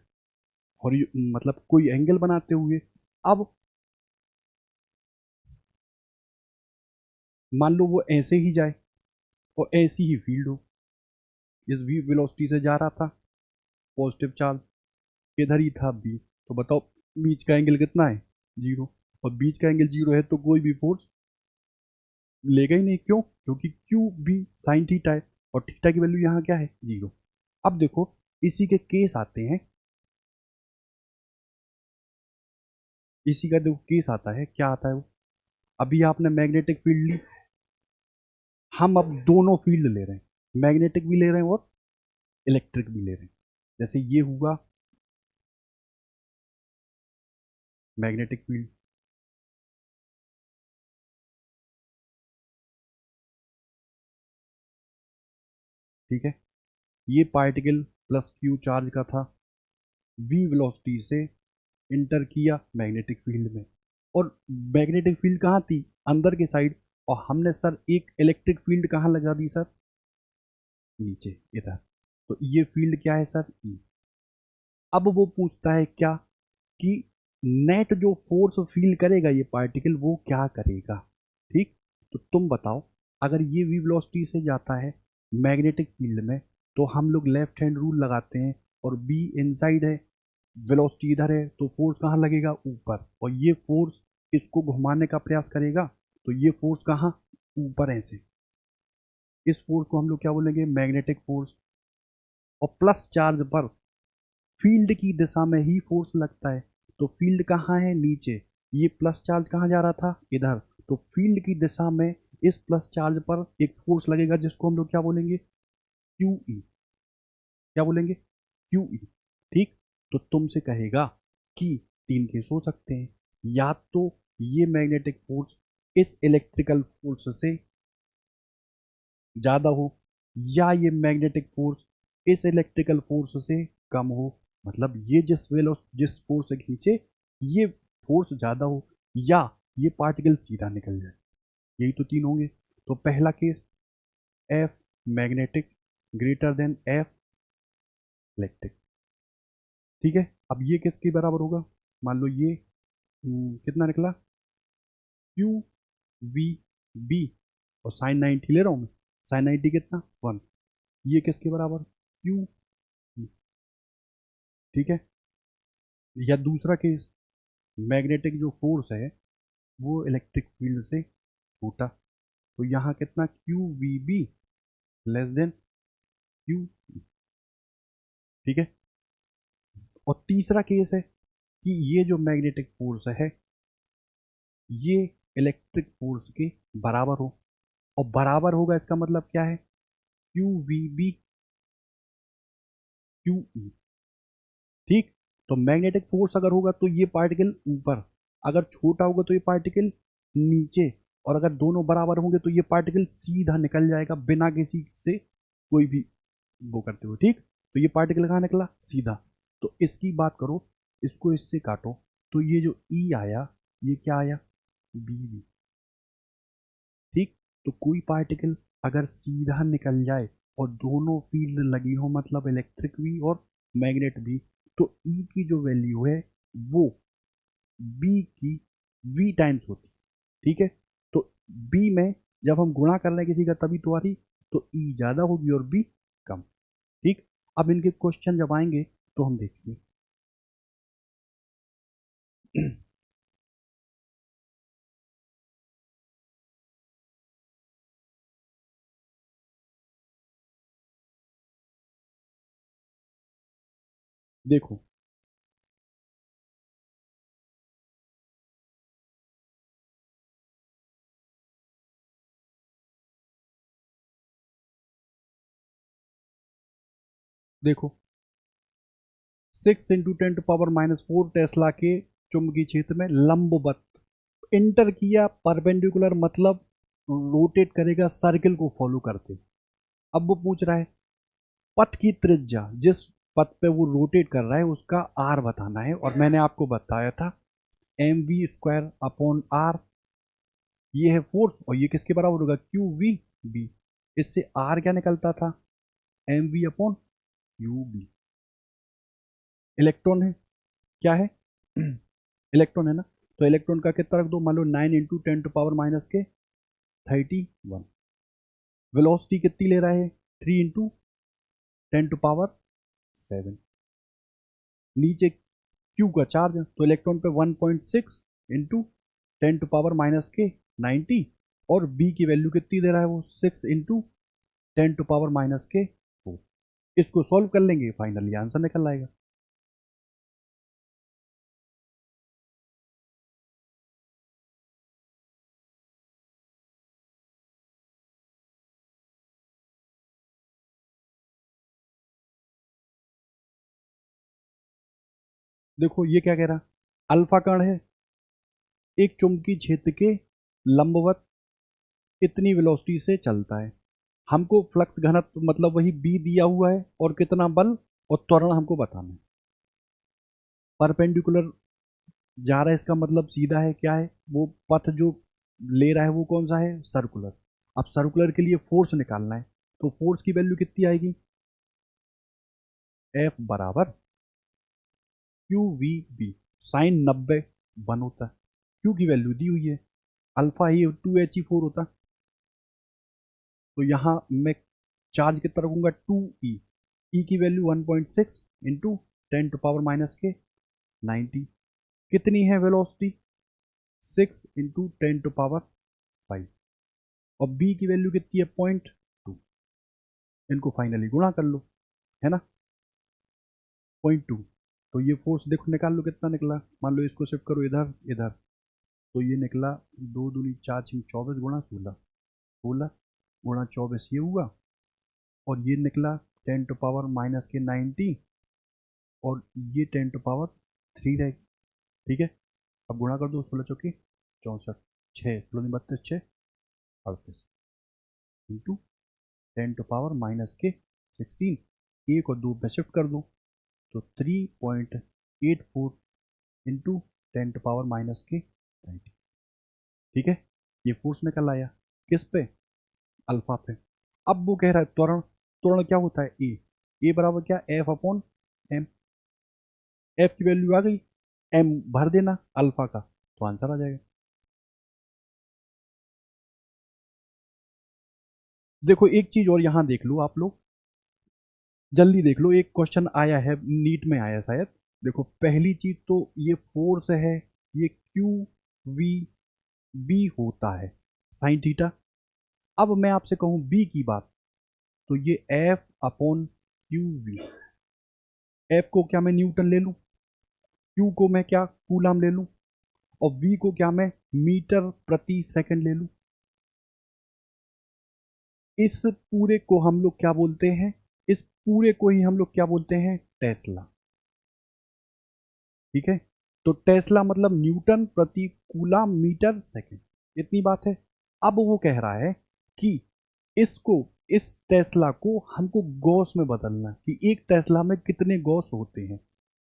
मतलब कोई एंगल बनाते हुए, अब मान लो वो ऐसे ही जाए और ऐसी ही फील्ड हो, इस v वेलोसिटी से जा रहा था पॉजिटिव चार्ज, इधर ही था b, तो बताओ बीच का एंगल कितना है 0, और बीच का एंगल 0 है तो कोई भी फोर्स लेगा ही नहीं। क्यों? क्योंकि क्यू बी साइन थीटा है और थीटा की वैल्यू यहाँ क्या है 0। अब देखो इसी के केस आते हैं, इसी का देखो केस आता है, क्या आता है वो, अभी आपने मैग्नेटिक फील्ड ली, हम अब दोनों फील्ड ले रहे हैं, मैग्नेटिक भी ले रहे हैं और इलेक्ट्रिक भी ले रहे हैं। जैसे ये हुआ मैग्नेटिक फील्ड, ठीक है, ये पार्टिकल प्लस क्यू चार्ज का था, वी वेलोसिटी से इंटर किया मैग्नेटिक फील्ड में, और मैग्नेटिक फील्ड कहाँ थी, अंदर के साइड, और हमने सर एक इलेक्ट्रिक फील्ड कहाँ लगा दी सर, नीचे इधर। तो ये फील्ड क्या है सर, ई। अब वो पूछता है क्या, कि नेट जो फोर्स फील करेगा ये पार्टिकल वो क्या करेगा। ठीक, तो तुम बताओ, अगर ये वी वेलोसिटी से जाता है मैग्नेटिक फील्ड में तो हम लोग लेफ्ट हैंड रूल लगाते हैं, और बी इनसाइड है, वेलोसिटी इधर है, तो फोर्स कहाँ लगेगा, ऊपर, और ये फोर्स इसको घुमाने का प्रयास करेगा, तो ये फोर्स कहाँ, ऊपर ऐसे, इस फोर्स को हम लोग क्या बोलेंगे, मैग्नेटिक फोर्स। और प्लस चार्ज पर फील्ड की दिशा में ही फोर्स लगता है, तो फील्ड कहाँ है, नीचे, ये प्लस चार्ज कहाँ जा रहा था, इधर, तो फील्ड की दिशा में इस प्लस चार्ज पर एक फोर्स लगेगा जिसको हम लोग क्या बोलेंगे, क्यू ई, क्या बोलेंगे, क्यू ई। ठीक, तो तुमसे कहेगा कि तीन केस हो सकते हैं, या तो ये मैग्नेटिक फोर्स इस इलेक्ट्रिकल फोर्स से ज़्यादा हो, या ये मैग्नेटिक फोर्स इस इलेक्ट्रिकल फोर्स से कम हो, मतलब ये जिस फोर्स से खींचे ये फोर्स ज़्यादा हो, या ये पार्टिकल सीधा निकल जाए, यही तो तीन होंगे। तो पहला case, F magnetic greater than F electric, ठीक है। अब ये किसके बराबर होगा, मान लो ये कितना निकला, क्यू वी बी, और साइन 90 ले रहा हूँ मैं, साइन 90 कितना 1, ये किसके बराबर, क्यू, ठीक है। या दूसरा केस, मैग्नेटिक जो फोर्स है वो इलेक्ट्रिक फील्ड से छोटा, तो यहाँ कितना, Q V B less than Q, ठीक है। और तीसरा केस है कि ये जो मैग्नेटिक फोर्स है ये इलेक्ट्रिक फोर्स के बराबर हो, और बराबर होगा इसका मतलब क्या है, Q V B Q E, ठीक। तो मैग्नेटिक फोर्स अगर होगा तो ये पार्टिकल ऊपर, अगर छोटा होगा तो ये पार्टिकल नीचे, और अगर दोनों बराबर होंगे तो ये पार्टिकल सीधा निकल जाएगा बिना किसी से कोई भी वो करते हुए, ठीक। तो ये पार्टिकल कहाँ निकला, सीधा। तो इसकी बात करो, इसको इससे काटो, तो ये जो ई आया ये क्या आया, बी वी, ठीक। तो कोई पार्टिकल अगर सीधा निकल जाए और दोनों फील्ड लगी हो, मतलब इलेक्ट्रिक भी और मैग्नेट भी, तो ई की जो वैल्यू है वो बी की वी टाइम्स होती, ठीक है। तो बी में जब हम गुणा कर रहे हैं किसी का तभी तो आ रही, तो ई ज़्यादा होगी और बी कम, ठीक। अब इनके क्वेश्चन जब आएंगे तो हम देखेंगे। देखो देखो 6 × 10⁻⁴ टेस्ला के चुंबकीय क्षेत्र में लंबवत इंटर किया, परपेंडिकुलर मतलब रोटेट करेगा सर्किल को फॉलो करते। अब वो पूछ रहा है पथ की त्रिज्या, जिस पथ पे वो रोटेट कर रहा है उसका आर बताना है, और मैंने आपको बताया था mv² अपॉन आर, ये है फोर्स, और ये किसके बराबर होगा, क्यू वी बी। इससे आर क्या निकलता था, mv/u/b। इलेक्ट्रॉन है, क्या है, इलेक्ट्रॉन है ना, तो इलेक्ट्रॉन का कितना रख दो, मान लो 9 × 10⁻⁻31। वेलोसिटी कितनी ले रहा है, 3 × 10⁻⁷। नीचे Q का चार्ज, तो इलेक्ट्रॉन पे 1.6 इंटू 10⁻⁻⁻90, और B की वैल्यू कितनी दे रहा है वो 6 इंटू 10⁻⁻4। इसको सॉल्व कर लेंगे, फाइनली आंसर निकल आएगा। देखो ये क्या कह रहा, अल्फा कण है, एक चुंबकीय क्षेत्र के लंबवत इतनी वेलोसिटी से चलता है, हमको फ्लक्स घनत्व मतलब वही बी दिया हुआ है, और कितना बल और त्वरण हमको बताना है। परपेंडिकुलर जा रहा है, इसका मतलब सीधा है, क्या है वो पथ जो ले रहा है वो कौन सा है, सर्कुलर। अब सर्कुलर के लिए फोर्स निकालना है, तो फोर्स की वैल्यू कितनी आएगी, F बराबर QVB, साइन 90 1 होता है, Q की वैल्यू दी हुई है, अल्फा ही 2He4 होता, तो यहाँ मैं चार्ज कितना रखूंगा 2E, E की वैल्यू 1.6 इंटू 10⁻⁻90, कितनी है वेलोसिटी 6 इंटू 10⁵, और B की वैल्यू कितनी है 0.2, इनको फाइनली गुणा कर लो, है ना, 0.2, तो ये फोर्स देखो निकाल लो कितना निकला, मान लो इसको शिफ्ट करो इधर इधर, तो ये निकला 2 दूनी 4 6 24 गुणा 16, 16 गुणा 24 ये हुआ, और ये निकला 10⁻⁻90, और ये 10⁻³ रहेगी, ठीक है। अब गुणा कर दो, 16 चौकी 64, 6 16 32 6 38 इंटू 10⁻⁻16, एक और 2 पे शिफ्ट कर दो, तो 3.84 इंटू 10⁻⁻90, ठीक है। ये फोर्स निकल आया किस पे, अल्फा पे। अब वो कह रहा है त्वरण, त्वरण क्या होता है ए बराबर क्या, F/m, F की वैल्यू आ गई, m भर देना अल्फा का, तो आंसर आ जाएगा। देखो एक चीज और यहां देख लो आप लोग, जल्दी देख लो, एक क्वेश्चन आया है नीट में आया शायद। देखो पहली चीज तो ये फोर्स है, ये QVB होता है साइन थीटा। अब मैं आपसे कहूं B की बात, तो ये F/QV, F को क्या मैं न्यूटन ले लूं, Q को मैं क्या कूलाम ले लूं, और V को क्या मैं मीटर प्रति सेकंड ले लूं। इस पूरे को हम लोग क्या बोलते हैं, इस पूरे को ही हम लोग क्या बोलते हैं, टेस्ला, ठीक है। तो टेस्ला मतलब न्यूटन प्रति कूलाम मीटर सेकंड, इतनी बात है। अब वो कह रहा है कि इसको, इस टेस्ला को हमको गॉस में बदलना, कि एक टेस्ला में कितने गॉस होते हैं,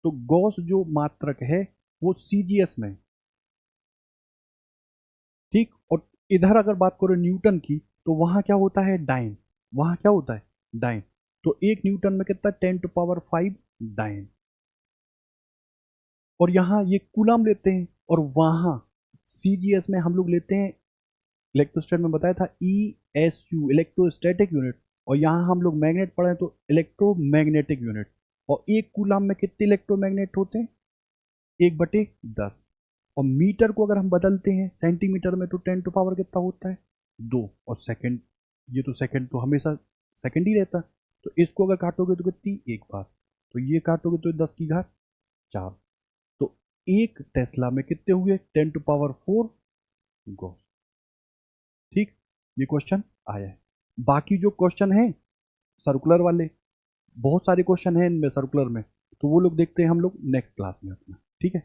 तो गॉस जो मात्रक है वो सीजीएस में, ठीक। और इधर अगर बात करो न्यूटन की, तो वहां क्या होता है डाइन, वहां क्या होता है डाइन, तो एक न्यूटन में कितना 10⁵ डाइन, और यहाँ ये कूलम लेते हैं, और वहां सीजीएस में हम लोग लेते हैं, इलेक्ट्रोस्टैट में बताया था ESU, इलेक्ट्रोस्टैटिक यूनिट, और यहाँ हम लोग मैग्नेट पढ़े तो इलेक्ट्रोमैग्नेटिक यूनिट। और एक कूलम में कितने इलेक्ट्रोमैग्नेट होते हैं, 1/10, और मीटर को अगर हम बदलते हैं सेंटीमीटर में, तो 10 कितना होता है 2, और सेकंड, ये तो सेकंड तो हमेशा सेकंड ही रहता है, तो इसको अगर काटोगे तो कितनी, एक बार, तो ये काटोगे तो 10⁴, तो एक टेस्ला में कितने हुए 10⁴ गॉस, ठीक। ये क्वेश्चन आया है। बाकी जो क्वेश्चन है सर्कुलर वाले, बहुत सारे क्वेश्चन हैं इनमें सर्कुलर में, तो वो लोग देखते हैं हम लोग नेक्स्ट क्लास में अपना, ठीक है।